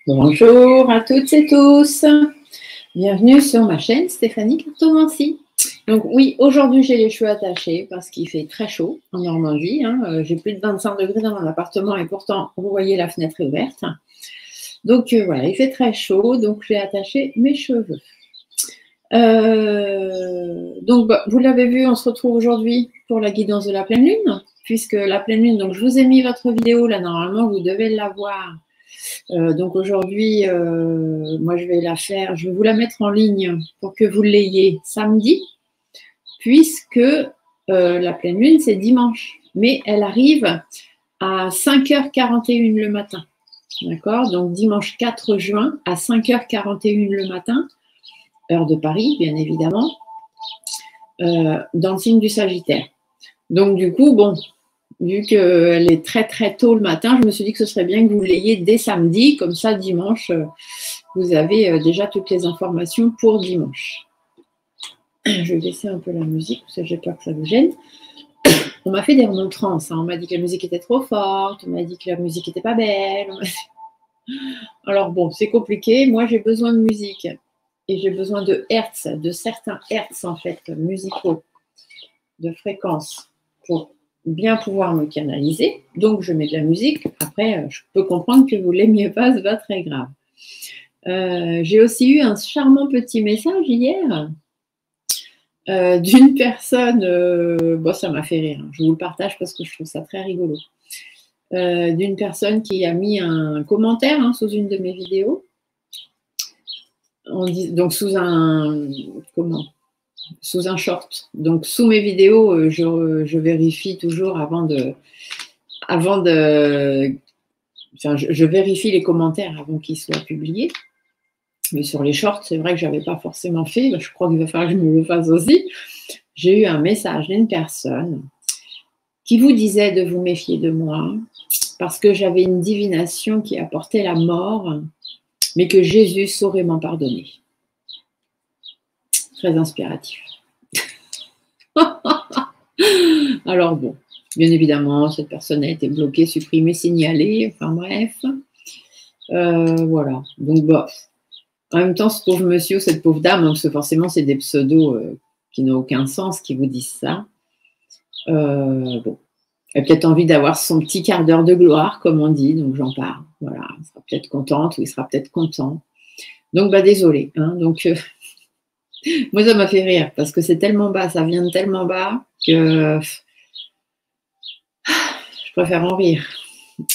Bonjour à toutes et tous, bienvenue sur ma chaîne Stéphanie Cartomancie. Donc oui, aujourd'hui j'ai les cheveux attachés parce qu'il fait très chaud en Normandie, j'ai plus de 25 degrés dans mon appartement et pourtant vous voyez la fenêtre est ouverte. Donc voilà, il fait très chaud, donc j'ai attaché mes cheveux. Donc vous l'avez vu, on se retrouve aujourd'hui pour la guidance de la pleine lune, puisque la pleine lune, donc je vous ai mis votre vidéo là, normalement vous devez la voir. Donc aujourd'hui, moi je vais la faire, je vais vous la mettre en ligne pour que vous l'ayez samedi, puisque la pleine lune c'est dimanche, mais elle arrive à 5h41 le matin, d'accord? Donc dimanche 4 juin à 5h41 le matin, heure de Paris bien évidemment, dans le signe du Sagittaire. Donc du coup, bon, vu qu'elle est très très tôt le matin, je me suis dit que ce serait bien que vous l'ayez dès samedi, comme ça dimanche, vous avez déjà toutes les informations pour dimanche. Je vais baisser un peu la musique, parce que j'ai peur que ça vous gêne. On m'a fait des remontrances, on m'a dit que la musique était trop forte, on m'a dit que la musique n'était pas belle. Alors bon, c'est compliqué, moi j'ai besoin de musique, et j'ai besoin de hertz, de certains hertz en fait, musicaux, de fréquences, pour bien pouvoir me canaliser. Donc, je mets de la musique. Après, je peux comprendre que vous ne l'aimiez pas, ce n'est pas très grave. J'ai aussi eu un charmant petit message hier d'une personne, bon, ça m'a fait rire, je vous le partage parce que je trouve ça très rigolo, d'une personne qui a mis un commentaire sous une de mes vidéos, donc sous un, sous un short. Donc, sous mes vidéos, je vérifie toujours je vérifie les commentaires avant qu'ils soient publiés. Mais sur les shorts, c'est vrai que je n'avais pas forcément fait. Je crois qu'il va falloir que je me le fasse aussi. J'ai eu un message d'une personne qui vous disait de vous méfier de moi parce que j'avais une divination qui apportait la mort, mais que Jésus saurait m'en pardonner. Très inspiratif. Alors bon, bien évidemment, cette personne a été bloquée, supprimée, signalée, enfin bref. Voilà, donc bof. En même temps, ce pauvre monsieur, cette pauvre dame, parce que forcément, c'est des pseudos qui n'ont aucun sens, qui vous disent ça. Bon, elle a peut-être envie d'avoir son petit quart d'heure de gloire, comme on dit, donc j'en parle. Voilà, elle sera peut-être contente ou il sera peut-être content. Donc, désolé. Donc, moi, ça m'a fait rire, parce que c'est tellement bas, ça vient de tellement bas que je préfère en rire.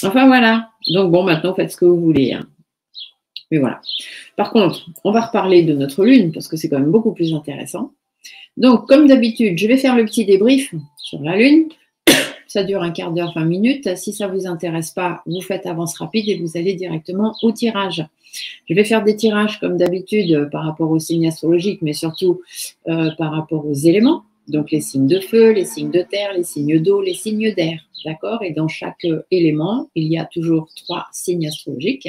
Enfin, voilà. Donc, bon, maintenant, faites ce que vous voulez. Mais voilà. Par contre, on va reparler de notre lune, parce que c'est quand même beaucoup plus intéressant. Donc, comme d'habitude, je vais faire le petit débrief sur la lune. Ça dure un quart d'heure, 20 minutes. Si ça ne vous intéresse pas, vous faites avance rapide et vous allez directement au tirage. Je vais faire des tirages comme d'habitude par rapport aux signes astrologiques, mais surtout par rapport aux éléments. Donc, les signes de feu, les signes de terre, les signes d'eau, les signes d'air. D'accord? Et dans chaque élément, il y a toujours 3 signes astrologiques.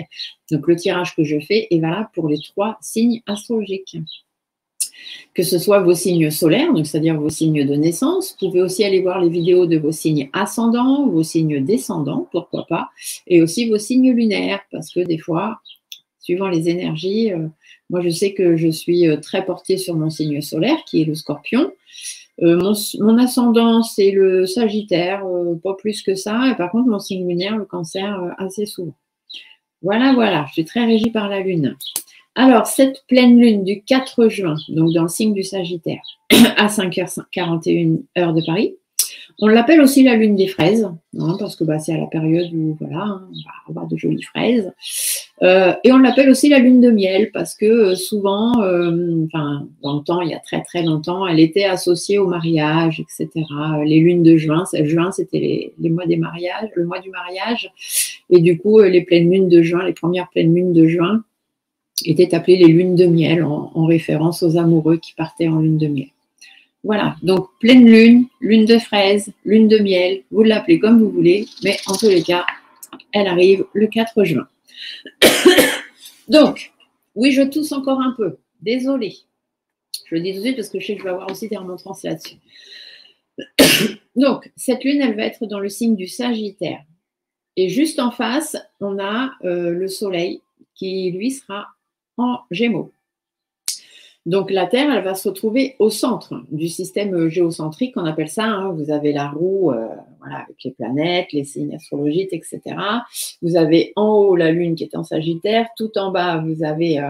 Donc, le tirage que je fais est valable pour les 3 signes astrologiques. Que ce soit vos signes solaires, donc c'est-à-dire vos signes de naissance. Vous pouvez aussi aller voir les vidéos de vos signes ascendants, vos signes descendants, pourquoi pas, et aussi vos signes lunaires, parce que des fois, suivant les énergies, moi je sais que je suis très portée sur mon signe solaire, qui est le Scorpion. Mon ascendant, c'est le Sagittaire, pas plus que ça, et par contre mon signe lunaire, le Cancer, assez souvent. Voilà, je suis très régie par la Lune. Alors, cette pleine lune du 4 juin, donc dans le signe du Sagittaire, à 5h41 heure de Paris, on l'appelle aussi la lune des fraises, parce que c'est à la période où voilà, on va avoir de jolies fraises. Et on l'appelle aussi la lune de miel, parce que souvent, dans le temps, il y a très très longtemps, elle était associée au mariage, etc. Les lunes de juin, c'était les mois des mariages, le mois du mariage. Et du coup, les pleines lunes de juin, les premières pleines lunes de juin, étaient appelées les lunes de miel en référence aux amoureux qui partaient en lune de miel. Voilà, donc pleine lune, lune de fraise, lune de miel, vous l'appelez comme vous voulez, mais en tous les cas, elle arrive le 4 juin. Donc, oui, je tousse encore un peu, désolée. Je le dis tout de suite parce que je sais que je vais avoir aussi des remontrances là-dessus. Donc, cette lune, elle va être dans le signe du Sagittaire. Et juste en face, on a le soleil qui lui sera en Gémeaux. Donc la Terre, elle va se retrouver au centre du système géocentrique, on appelle ça. Hein. Vous avez la roue, voilà, avec les planètes, les signes astrologiques, etc. Vous avez en haut la Lune qui est en Sagittaire. Tout en bas, vous avez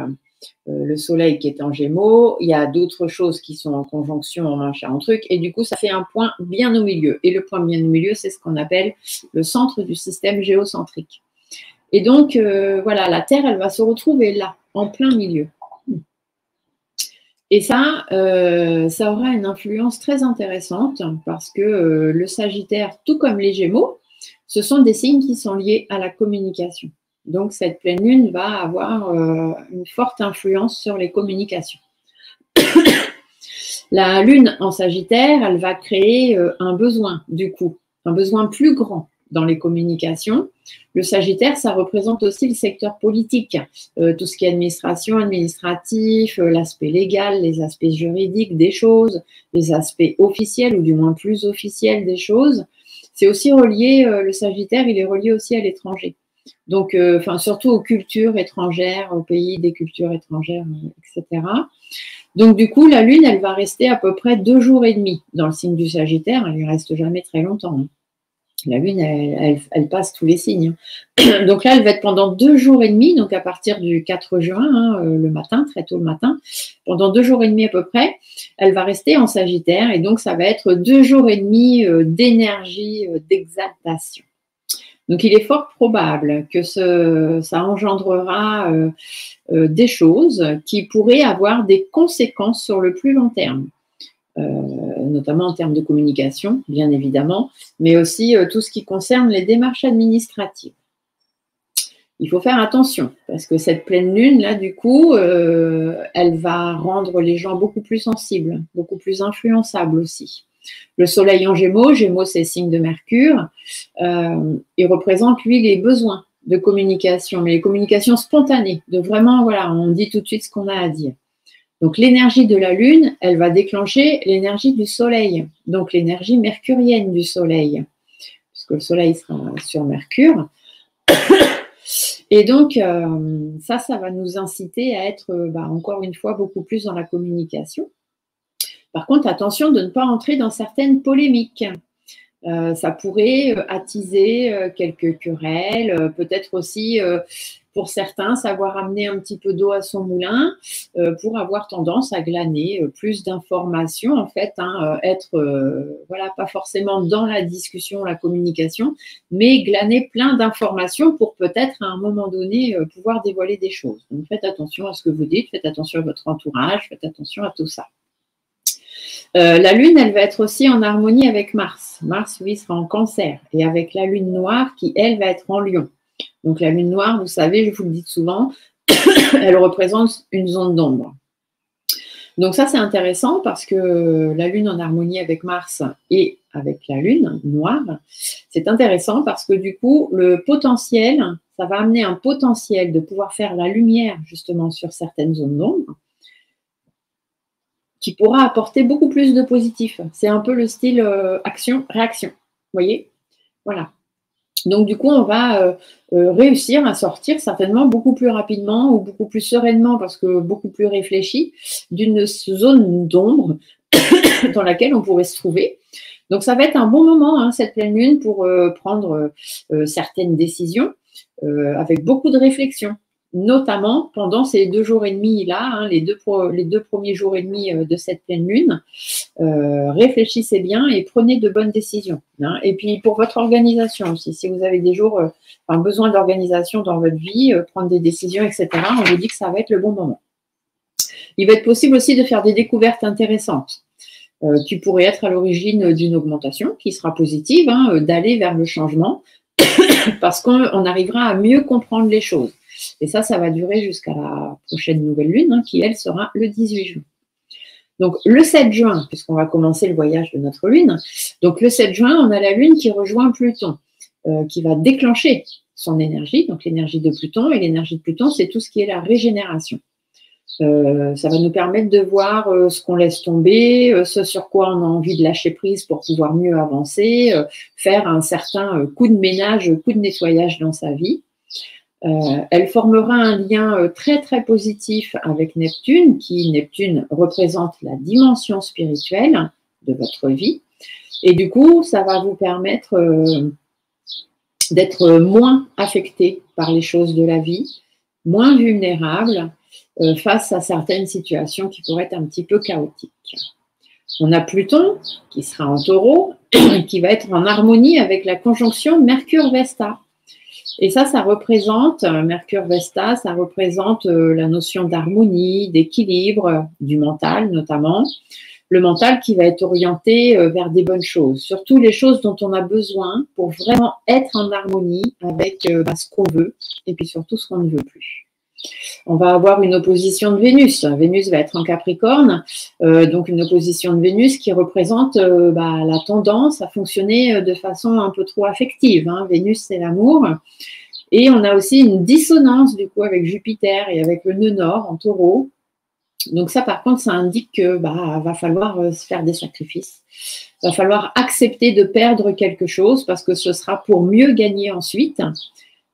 le Soleil qui est en Gémeaux. Il y a d'autres choses qui sont en conjonction, en machin, en truc. Et du coup, ça fait un point bien au milieu. Et le point bien au milieu, c'est ce qu'on appelle le centre du système géocentrique. Et donc, voilà, la Terre, elle va se retrouver là, en plein milieu. Et ça aura une influence très intéressante parce que le Sagittaire, tout comme les Gémeaux, ce sont des signes qui sont liés à la communication. Donc, cette pleine lune va avoir une forte influence sur les communications. La lune en Sagittaire, elle va créer un besoin, du coup, un besoin plus grand dans les communications. Le Sagittaire, ça représente aussi le secteur politique, tout ce qui est administration, administratif, l'aspect légal, les aspects juridiques des choses, les aspects officiels ou du moins plus officiels des choses. C'est aussi relié, le Sagittaire, il est relié aussi à l'étranger. Donc, surtout aux cultures étrangères, aux pays des cultures étrangères, etc. Donc, du coup, la Lune, elle va rester à peu près 2 jours et demi dans le signe du Sagittaire. Elle ne reste jamais très longtemps. Hein. La Lune, elle passe tous les signes. Donc là, elle va être pendant 2 jours et demi, donc à partir du 4 juin, hein, le matin, très tôt le matin, pendant 2 jours et demi à peu près, elle va rester en Sagittaire. Et donc, ça va être 2 jours et demi d'énergie, d'exaltation. Donc, il est fort probable que ça engendrera des choses qui pourraient avoir des conséquences sur le plus long terme. Notamment en termes de communication, bien évidemment, mais aussi tout ce qui concerne les démarches administratives. Il faut faire attention, parce que cette pleine lune, là, du coup, elle va rendre les gens beaucoup plus sensibles, beaucoup plus influençables aussi. Le Soleil en Gémeaux, Gémeaux, c'est signe de Mercure, il représente, lui, les besoins de communication, mais les communications spontanées, de vraiment, voilà, on dit tout de suite ce qu'on a à dire. Donc, l'énergie de la Lune, elle va déclencher l'énergie du Soleil, donc l'énergie mercurienne du Soleil, puisque le Soleil sera sur Mercure. Et donc, ça va nous inciter à être, encore une fois, beaucoup plus dans la communication. Par contre, attention de ne pas entrer dans certaines polémiques. Ça pourrait attiser quelques querelles, peut-être aussi... pour certains, savoir amener un petit peu d'eau à son moulin pour avoir tendance à glaner plus d'informations, en fait, hein, être, voilà, pas forcément dans la discussion, la communication, mais glaner plein d'informations pour peut-être à un moment donné pouvoir dévoiler des choses. Donc, faites attention à ce que vous dites, faites attention à votre entourage, faites attention à tout ça. La Lune, elle va être aussi en harmonie avec Mars. Mars, lui, sera en Cancer et avec la Lune noire qui, elle, va être en Lion. Donc, la lune noire, vous savez, je vous le dis souvent, elle représente une zone d'ombre. Donc, ça, c'est intéressant parce que la lune en harmonie avec Mars et avec la lune noire, c'est intéressant parce que du coup, le potentiel, ça va amener un potentiel de pouvoir faire la lumière justement sur certaines zones d'ombre qui pourra apporter beaucoup plus de positif. C'est un peu le style action-réaction. Vous voyez? Voilà. Donc, du coup, on va réussir à sortir certainement beaucoup plus rapidement ou beaucoup plus sereinement parce que beaucoup plus réfléchi d'une zone d'ombre dans laquelle on pourrait se trouver. Donc, ça va être un bon moment, hein, cette pleine lune, pour prendre certaines décisions avec beaucoup de réflexion, notamment pendant ces 2 jours et demi là, hein, les deux premiers jours et demi de cette pleine lune. Réfléchissez bien et prenez de bonnes décisions. Hein. Et puis pour votre organisation aussi, si vous avez des jours, besoin d'organisation dans votre vie, prendre des décisions, etc., on vous dit que ça va être le bon moment. Il va être possible aussi de faire des découvertes intéressantes qui pourraient être à l'origine d'une augmentation qui sera positive, hein, d'aller vers le changement parce qu'on arrivera à mieux comprendre les choses. Et ça va durer jusqu'à la prochaine nouvelle lune, hein, qui, elle, sera le 18 juin. Donc, le 7 juin, puisqu'on va commencer le voyage de notre lune, donc le 7 juin, on a la lune qui rejoint Pluton, qui va déclencher son énergie, donc l'énergie de Pluton, et l'énergie de Pluton, c'est tout ce qui est la régénération. Ça va nous permettre de voir ce qu'on laisse tomber, ce sur quoi on a envie de lâcher prise pour pouvoir mieux avancer, faire un certain coup de ménage, coup de nettoyage dans sa vie. Elle formera un lien très très positif avec Neptune, Neptune représente la dimension spirituelle de votre vie. Et du coup, ça va vous permettre d'être moins affecté par les choses de la vie, moins vulnérable face à certaines situations qui pourraient être un petit peu chaotiques. On a Pluton qui sera en Taureau, qui va être en harmonie avec la conjonction Mercure-Vesta. Et ça représente, Mercure-Vesta, ça représente la notion d'harmonie, d'équilibre, du mental notamment. Le mental qui va être orienté vers des bonnes choses, surtout les choses dont on a besoin pour vraiment être en harmonie avec ce qu'on veut et puis surtout ce qu'on ne veut plus. On va avoir une opposition de Vénus. Vénus va être en Capricorne, donc une opposition de Vénus qui représente la tendance à fonctionner de façon un peu trop affective. Vénus, c'est l'amour. Et on a aussi une dissonance du coup avec Jupiter et avec le nœud nord en Taureau. Donc ça, par contre, ça indique que va falloir se faire des sacrifices. Va falloir accepter de perdre quelque chose parce que ce sera pour mieux gagner ensuite.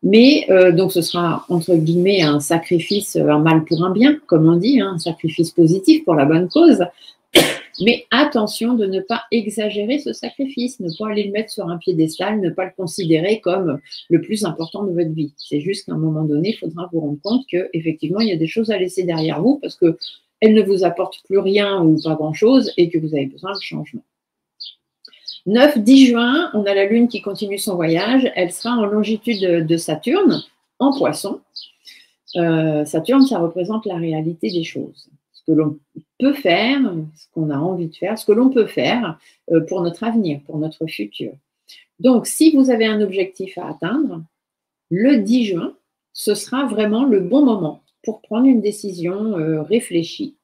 Mais donc ce sera entre guillemets un sacrifice, un mal pour un bien, comme on dit, un sacrifice positif pour la bonne cause. Mais attention de ne pas exagérer ce sacrifice, ne pas aller le mettre sur un piédestal, ne pas le considérer comme le plus important de votre vie. C'est juste qu'à un moment donné, il faudra vous rendre compte qu'effectivement, il y a des choses à laisser derrière vous parce qu'elles ne vous apportent plus rien ou pas grand-chose et que vous avez besoin de changement. 9-10 juin, on a la Lune qui continue son voyage. Elle sera en longitude de Saturne, en Poisson. Saturne, ça représente la réalité des choses. Ce que l'on peut faire, ce qu'on a envie de faire, ce que l'on peut faire pour notre avenir, pour notre futur. Donc, si vous avez un objectif à atteindre, le 10 juin, ce sera vraiment le bon moment pour prendre une décision réfléchie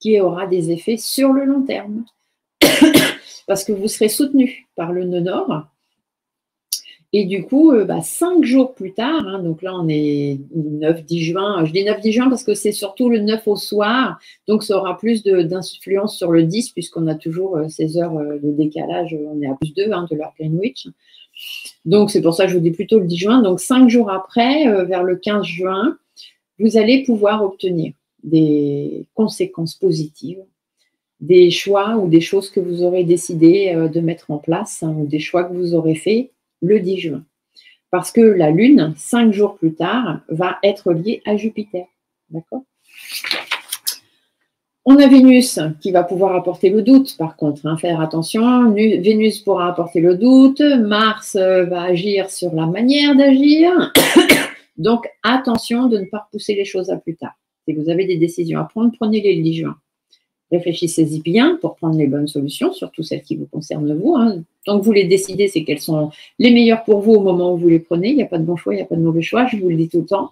qui aura des effets sur le long terme. Parce que vous serez soutenu par le nœud nord. Et du coup, 5 jours plus tard, donc là on est 9-10 juin, je dis 9-10 juin parce que c'est surtout le 9 au soir, donc ça aura plus d'influence sur le 10 puisqu'on a toujours 16 heures de décalage, on est à plus 2 de l'heure Greenwich. Donc c'est pour ça que je vous dis plutôt le 10 juin. Donc 5 jours après, vers le 15 juin, vous allez pouvoir obtenir des conséquences positives, des choix ou des choses que vous aurez décidé de mettre en place, ou des choix que vous aurez faits le 10 juin. Parce que la Lune, 5 jours plus tard, va être liée à Jupiter. D'accord ? On a Vénus qui va pouvoir apporter le doute, par contre, faire attention. Vénus pourra apporter le doute, Mars va agir sur la manière d'agir. Donc, attention de ne pas repousser les choses à plus tard. Si vous avez des décisions à prendre, prenez-les le 10 juin. Réfléchissez-y bien pour prendre les bonnes solutions, surtout celles qui vous concernent vous. Tant que vous les décidez, c'est qu'elles sont les meilleures pour vous au moment où vous les prenez. Il n'y a pas de bon choix, il n'y a pas de mauvais choix, je vous le dis tout le temps.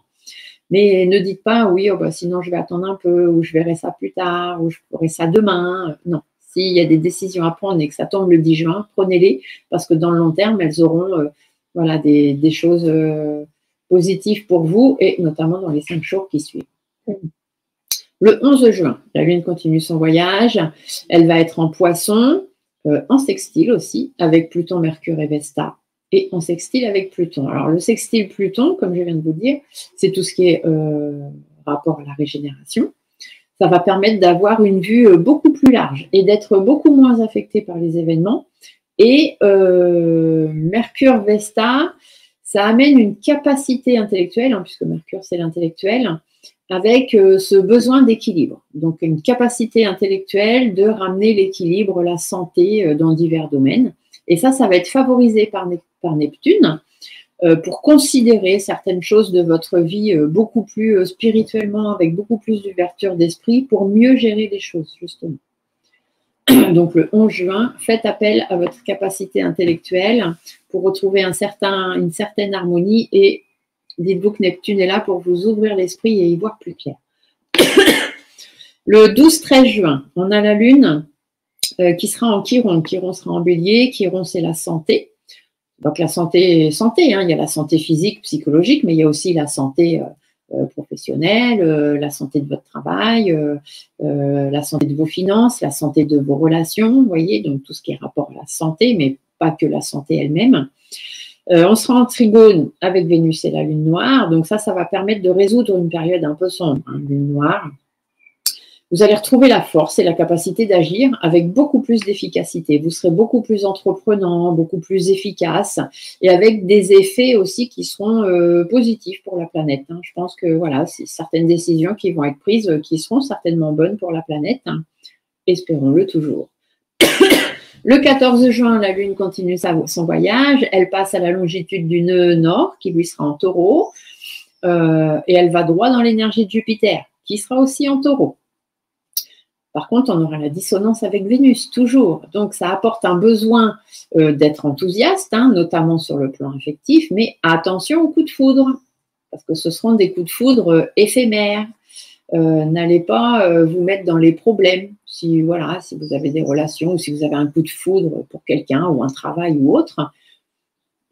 Mais ne dites pas, oui, sinon je vais attendre un peu, ou je verrai ça plus tard, ou je ferai ça demain. Non, s'il y a des décisions à prendre et que ça tombe le 10 juin, prenez-les, parce que dans le long terme, elles auront des choses positives pour vous, et notamment dans les 5 jours qui suivent. Le 11 juin, la Lune continue son voyage. Elle va être en Poisson, en sextile aussi, avec Pluton, Mercure et Vesta, et en sextile avec Pluton. Alors, le sextile Pluton, comme je viens de vous dire, c'est tout ce qui est rapport à la régénération. Ça va permettre d'avoir une vue beaucoup plus large et d'être beaucoup moins affecté par les événements. Et Mercure, Vesta, ça amène une capacité intellectuelle, puisque Mercure, c'est l'intellectuel, avec ce besoin d'équilibre. Donc, une capacité intellectuelle de ramener l'équilibre, la santé dans divers domaines. Et ça va être favorisé par Neptune pour considérer certaines choses de votre vie beaucoup plus spirituellement, avec beaucoup plus d'ouverture d'esprit, pour mieux gérer les choses, justement. Donc, le 11 juin, faites appel à votre capacité intellectuelle pour retrouver une certaine harmonie et dites-vous que Neptune est là pour vous ouvrir l'esprit et y voir plus clair. Le 12-13 juin, on a la Lune qui sera en Chiron. Chiron sera en Bélier. Chiron, c'est la santé. Donc, la santé, il y a la santé physique, psychologique, mais il y a aussi la santé professionnelle, la santé de votre travail, la santé de vos finances, la santé de vos relations, vous voyez, donc tout ce qui est rapport à la santé, mais pas que la santé elle-même. On sera en trigone avec Vénus et la Lune noire. Donc ça va permettre de résoudre une période un peu sombre, hein, Lune noire. Vous allez retrouver la force et la capacité d'agir avec beaucoup plus d'efficacité. Vous serez beaucoup plus entreprenant, beaucoup plus efficace et avec des effets aussi qui seront positifs pour la planète. Hein. Je pense que voilà, c'est certaines décisions qui vont être prises qui seront certainement bonnes pour la planète. Hein. Espérons-le toujours. Le 14 juin, la Lune continue son voyage. Elle passe à la longitude du nœud nord qui lui sera en taureau et elle va droit dans l'énergie de Jupiter qui sera aussi en taureau. Par contre, on aura la dissonance avec Vénus, toujours. Donc, ça apporte un besoin d'être enthousiaste, hein, notamment sur le plan affectif, mais attention aux coups de foudre, parce que ce seront des coups de foudre éphémères. N'allez pas vous mettre dans les problèmes. Si vous avez des relations ou si vous avez un coup de foudre pour quelqu'un ou un travail ou autre,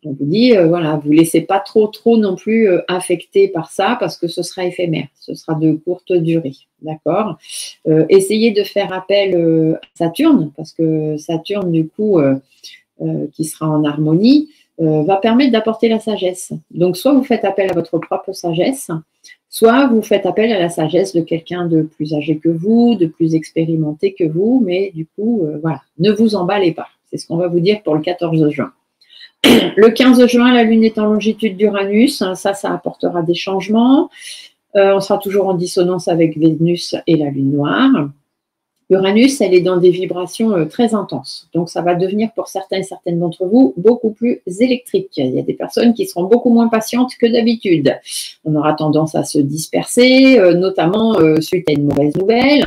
on vous dit, vous ne laissez pas trop non plus affecté par ça parce que ce sera éphémère, ce sera de courte durée, d'accord. Essayez de faire appel à Saturne parce que Saturne, du coup, qui sera en harmonie, va permettre d'apporter la sagesse. Donc, soit vous faites appel à votre propre sagesse, soit vous faites appel à la sagesse de quelqu'un de plus âgé que vous, de plus expérimenté que vous, mais du coup, ne vous emballez pas. C'est ce qu'on va vous dire pour le 14 juin. Le 15 juin, la Lune est en longitude d'Uranus. Ça apportera des changements. On sera toujours en dissonance avec Vénus et la Lune noire. Uranus, elle est dans des vibrations très intenses. Donc, ça va devenir pour certains et certaines d'entre vous beaucoup plus électrique. Il y a des personnes qui seront beaucoup moins patientes que d'habitude. On aura tendance à se disperser, notamment suite à une mauvaise nouvelle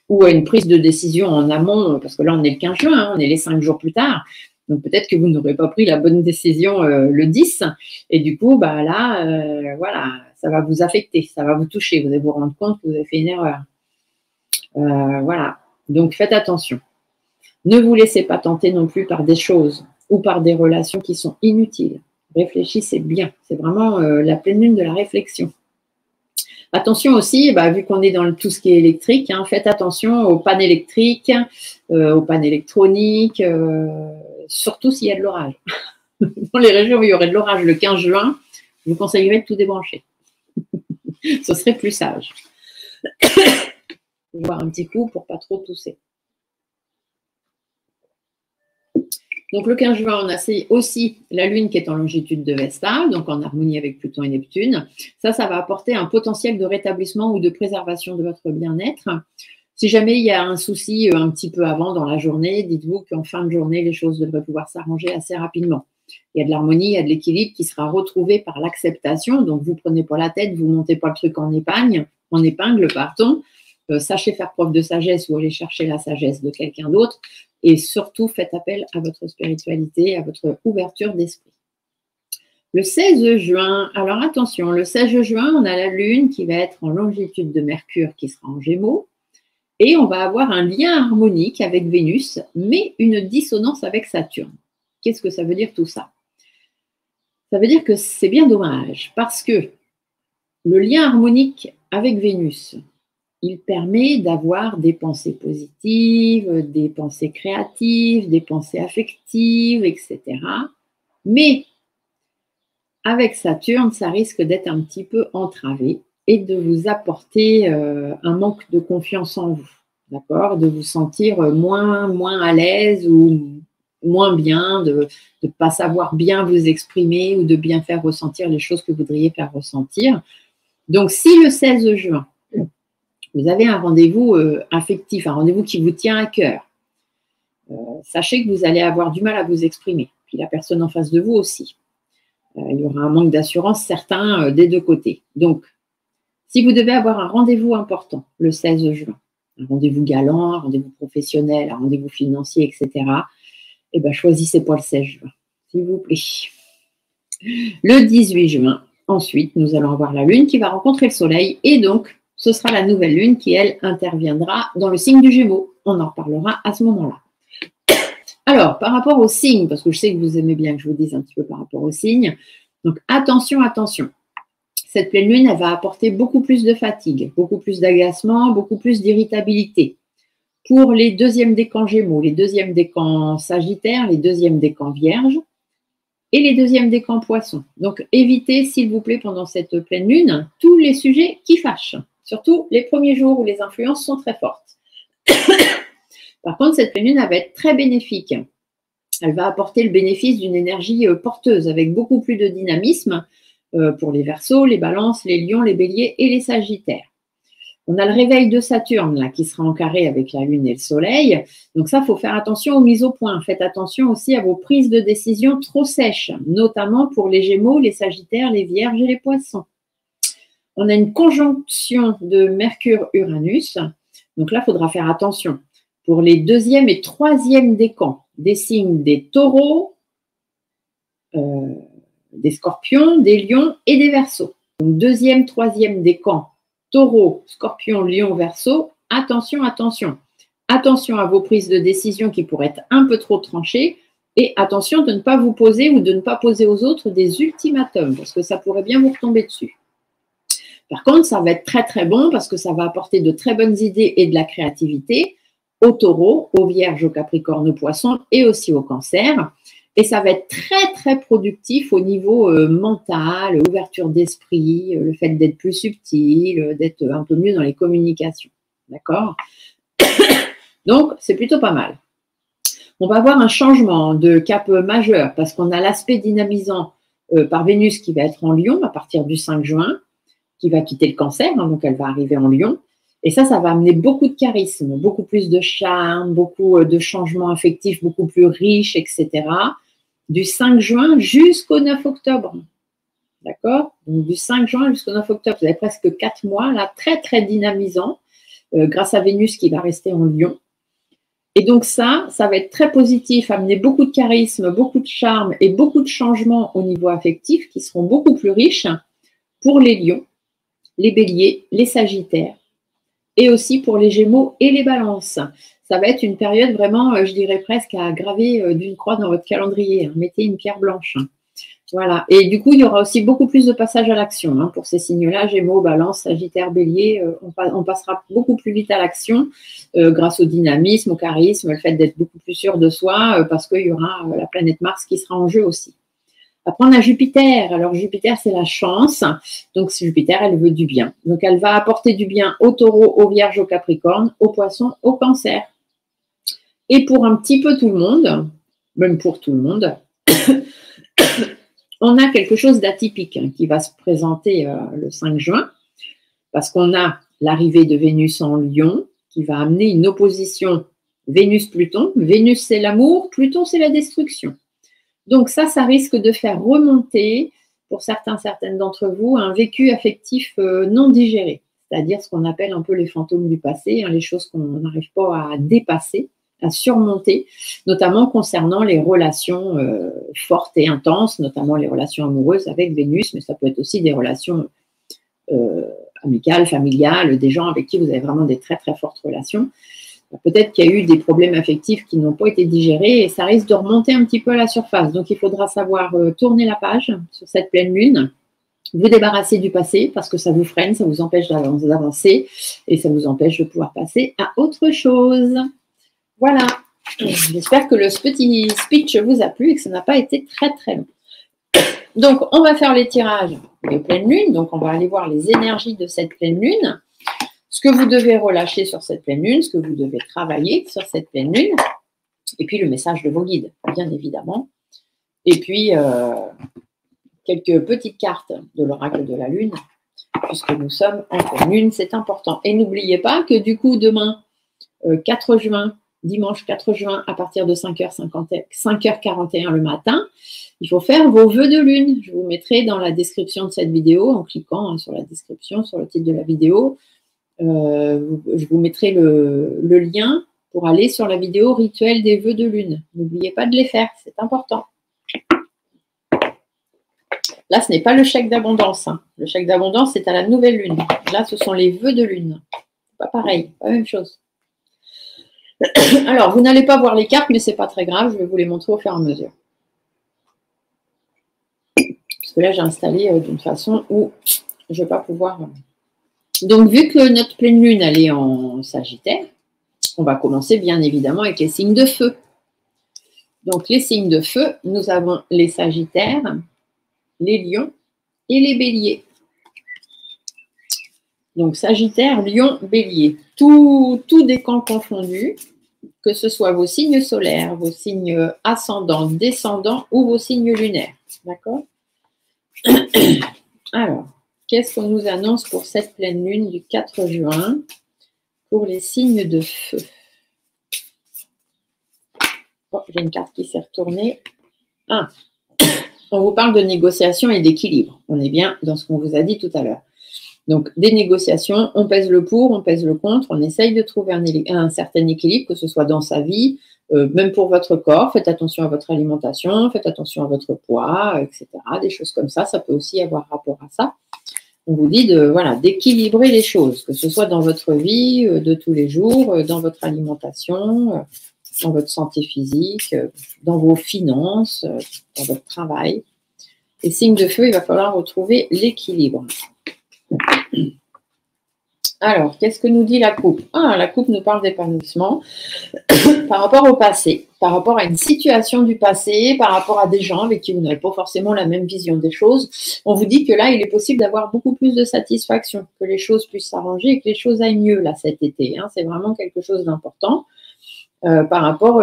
ou à une prise de décision en amont, parce que là, on est le 15 juin, hein, on est les 5 jours plus tard. Donc, peut-être que vous n'aurez pas pris la bonne décision le 10. Et du coup, ça va vous affecter, ça va vous toucher. Vous allez vous rendre compte que vous avez fait une erreur. Donc, faites attention. Ne vous laissez pas tenter non plus par des choses ou par des relations qui sont inutiles. Réfléchissez bien. C'est vraiment la pleine lune de la réflexion. Attention aussi, vu qu'on est dans tout ce qui est électrique, hein, faites attention aux pannes électriques, aux pannes électroniques, surtout s'il y a de l'orage. Dans les régions où il y aurait de l'orage le 15 juin, je vous conseillerais de tout débrancher. Ce serait plus sage. Boire un petit coup pour pas trop tousser. Donc le 15 juin, on a aussi la Lune qui est en longitude de Vesta, donc en harmonie avec Pluton et Neptune. Ça va apporter un potentiel de rétablissement ou de préservation de votre bien-être. Si jamais il y a un souci un petit peu avant dans la journée, dites-vous qu'en fin de journée, les choses devraient pouvoir s'arranger assez rapidement. Il y a de l'harmonie, il y a de l'équilibre qui sera retrouvé par l'acceptation. Donc, vous ne prenez pas la tête, vous ne montez pas le truc en épingle, pardon. Sachez faire preuve de sagesse ou aller chercher la sagesse de quelqu'un d'autre. Et surtout, faites appel à votre spiritualité, à votre ouverture d'esprit. Le 16 juin, alors attention, le 16 juin, on a la Lune qui va être en longitude de Mercure qui sera en Gémeaux. Et on va avoir un lien harmonique avec Vénus, mais une dissonance avec Saturne. Qu'est-ce que ça veut dire tout ça? Ça veut dire que c'est bien dommage, parce que le lien harmonique avec Vénus, il permet d'avoir des pensées positives, des pensées créatives, des pensées affectives, etc. Mais avec Saturne, ça risque d'être un petit peu entravé et de vous apporter un manque de confiance en vous, d'accord? De vous sentir moins à l'aise ou moins bien, de ne pas savoir bien vous exprimer ou de bien faire ressentir les choses que vous voudriez faire ressentir. Donc, si le 16 juin, vous avez un rendez-vous affectif, un rendez-vous qui vous tient à cœur, sachez que vous allez avoir du mal à vous exprimer, puis la personne en face de vous aussi. Il y aura un manque d'assurance certain des deux côtés. Donc, si vous devez avoir un rendez-vous important le 16 juin, un rendez-vous galant, un rendez-vous professionnel, un rendez-vous financier, etc., eh bien, choisissez pas le 16 juin, s'il vous plaît. Le 18 juin, ensuite, nous allons avoir la Lune qui va rencontrer le Soleil et donc, ce sera la nouvelle Lune qui, elle, interviendra dans le signe du Gémeaux. On en reparlera à ce moment-là. Alors, par rapport aux signes, parce que je sais que vous aimez bien que je vous dise un petit peu par rapport aux signes, donc attention, attention. Cette pleine lune, elle va apporter beaucoup plus de fatigue, beaucoup plus d'agacement, beaucoup plus d'irritabilité. Pour les deuxièmes décans Gémeaux, les deuxièmes décans Sagittaires, les deuxièmes décans Vierges, et les deuxièmes décans Poissons. Donc, évitez, s'il vous plaît, pendant cette pleine lune, tous les sujets qui fâchent, surtout les premiers jours où les influences sont très fortes. Par contre, cette pleine lune, elle va être très bénéfique. Elle va apporter le bénéfice d'une énergie porteuse avec beaucoup plus de dynamisme pour les Verseaux, les Balances, les Lions, les Béliers et les Sagittaires. On a le réveil de Saturne là, qui sera en carré avec la Lune et le Soleil. Donc ça, il faut faire attention aux mises au point. Faites attention aussi à vos prises de décision trop sèches, notamment pour les Gémeaux, les Sagittaires, les Vierges et les Poissons. On a une conjonction de Mercure-Uranus. Donc là, il faudra faire attention. Pour les deuxième et troisième décans, des signes des Taureaux, des Scorpions, des Lions et des Verseaux. Donc deuxième, troisième décan, Taureau, Scorpion, Lion, Verseau, attention, attention. Attention à vos prises de décision qui pourraient être un peu trop tranchées et attention de ne pas vous poser ou de ne pas poser aux autres des ultimatums parce que ça pourrait bien vous retomber dessus. Par contre, ça va être très très bon parce que ça va apporter de très bonnes idées et de la créativité aux Taureaux, aux Vierges, aux Capricornes, aux Poissons et aussi aux Cancers. Et ça va être très, très productif au niveau mental, ouverture d'esprit, le fait d'être plus subtil, d'être un peu mieux dans les communications. D'accord? Donc, c'est plutôt pas mal. On va avoir un changement de cap majeur parce qu'on a l'aspect dynamisant par Vénus qui va être en Lion à partir du 5 juin, qui va quitter le Cancer, hein, donc elle va arriver en Lion. Et ça va amener beaucoup de charisme, beaucoup plus de charme, beaucoup de changements affectifs, beaucoup plus riches, etc. Du 5 juin jusqu'au 9 octobre. D'accord? Donc, du 5 juin jusqu'au 9 octobre, vous avez presque 4 mois, là, très, très dynamisant, grâce à Vénus qui va rester en Lion. Et donc ça va être très positif, amener beaucoup de charisme, beaucoup de charme et beaucoup de changements au niveau affectif qui seront beaucoup plus riches pour les Lions, les Béliers, les Sagittaires et aussi pour les Gémeaux et les Balances. Ça va être une période vraiment, je dirais presque à graver d'une croix dans votre calendrier. Hein. Mettez une pierre blanche. Hein. Voilà. Et du coup, il y aura aussi beaucoup plus de passage à l'action hein, pour ces signes-là, Gémeaux, Balance, Sagittaire, Bélier. On passera beaucoup plus vite à l'action grâce au dynamisme, au charisme, le fait d'être beaucoup plus sûr de soi parce qu'il y aura la planète Mars qui sera en jeu aussi. Après, on a Jupiter. Alors, Jupiter, c'est la chance. Donc, Jupiter, elle veut du bien. Donc, elle va apporter du bien aux Taureaux, aux Vierges, aux Capricornes, aux Poissons, aux Cancers. Et pour un petit peu tout le monde, même pour tout le monde, on a quelque chose d'atypique hein, qui va se présenter le 5 juin, parce qu'on a l'arrivée de Vénus en Lion, qui va amener une opposition Vénus-Pluton. Vénus, c'est l'amour, Pluton, c'est la destruction. Donc ça risque de faire remonter, pour certaines d'entre vous, un vécu affectif non digéré, c'est-à-dire ce qu'on appelle un peu les fantômes du passé, hein, les choses qu'on n'arrive pas à dépasser, à surmonter, notamment concernant les relations fortes et intenses, notamment les relations amoureuses avec Vénus, mais ça peut être aussi des relations amicales, familiales, des gens avec qui vous avez vraiment des très très fortes relations. Peut-être qu'il y a eu des problèmes affectifs qui n'ont pas été digérés et ça risque de remonter un petit peu à la surface. Donc, il faudra savoir tourner la page sur cette pleine lune, vous débarrasser du passé parce que ça vous freine, ça vous empêche d'avancer et ça vous empêche de pouvoir passer à autre chose. Voilà. J'espère que le petit speech vous a plu et que ça n'a pas été très, très long. Donc, on va faire les tirages de pleine lune. Donc, on va aller voir les énergies de cette pleine lune. Ce que vous devez relâcher sur cette pleine lune, ce que vous devez travailler sur cette pleine lune, et puis le message de vos guides, bien évidemment. Et puis, quelques petites cartes de l'oracle de la lune, puisque nous sommes en pleine lune, c'est important. Et n'oubliez pas que du coup, demain, 4 juin, dimanche 4 juin, à partir de 5h41 le matin, il faut faire vos vœux de lune. Je vous mettrai dans la description de cette vidéo, en cliquant sur la description, sur le titre de la vidéo, je vous mettrai le lien pour aller sur la vidéo rituel des vœux de lune. N'oubliez pas de les faire, c'est important. Là, ce n'est pas le chèque d'abondance. Hein. Le chèque d'abondance, c'est à la nouvelle lune. Là, ce sont les vœux de lune. Pas pareil, pas la même chose. Alors, vous n'allez pas voir les cartes, mais ce n'est pas très grave. Je vais vous les montrer au fur et à mesure. Parce que là, j'ai installé d'une façon où je ne vais pas pouvoir... Donc, vu que notre pleine lune, elle est en Sagittaire, on va commencer bien évidemment avec les signes de feu. Donc, les signes de feu, nous avons les Sagittaires, les Lions et les Béliers. Donc, Sagittaire, Lion, Bélier. Tout décan confondu, que ce soit vos signes solaires, vos signes ascendants, descendants ou vos signes lunaires. D'accord? Alors, qu'est-ce qu'on nous annonce pour cette pleine lune du 4 juin pour les signes de feu? Oh, j'ai une carte qui s'est retournée. Ah, on vous parle de négociation et d'équilibre. On est bien dans ce qu'on vous a dit tout à l'heure. Donc, des négociations, on pèse le pour, on pèse le contre, on essaye de trouver un certain équilibre, que ce soit dans sa vie, même pour votre corps. Faites attention à votre alimentation, faites attention à votre poids, etc. Des choses comme ça, ça peut aussi avoir rapport à ça. On vous dit d'équilibrer les choses, que ce soit dans votre vie de tous les jours, dans votre alimentation, dans votre santé physique, dans vos finances, dans votre travail. Et signe de feu, il va falloir retrouver l'équilibre. Alors, qu'est-ce que nous dit la coupe? La coupe nous parle d'épanouissement par rapport au passé, par rapport à une situation du passé, par rapport à des gens avec qui vous n'avez pas forcément la même vision des choses. On vous dit que là, il est possible d'avoir beaucoup plus de satisfaction, que les choses puissent s'arranger et que les choses aillent mieux là cet été. C'est vraiment quelque chose d'important par rapport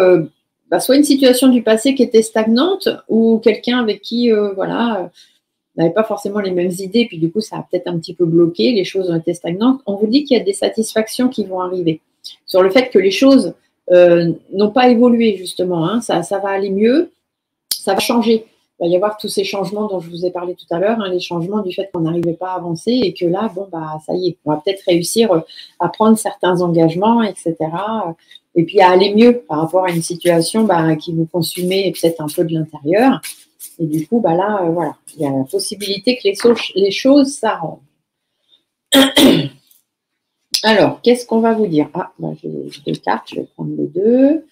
soit une situation du passé qui était stagnante ou quelqu'un avec qui, n'avait pas forcément les mêmes idées, puis du coup, ça a peut-être un petit peu bloqué, les choses ont été stagnantes. On vous dit qu'il y a des satisfactions qui vont arriver sur le fait que les choses n'ont pas évolué, justement. Ça va aller mieux, ça va changer. Il va y avoir tous ces changements dont je vous ai parlé tout à l'heure, les changements du fait qu'on n'arrivait pas à avancer et que là, ça y est, on va peut-être réussir à prendre certains engagements, etc. Et puis à aller mieux par rapport à une situation qui vous consumait peut-être un peu de l'intérieur. Et du coup, il y a la possibilité que les choses s'arrangent. Alors, qu'est-ce qu'on va vous dire? J'ai deux cartes, je vais prendre les deux. De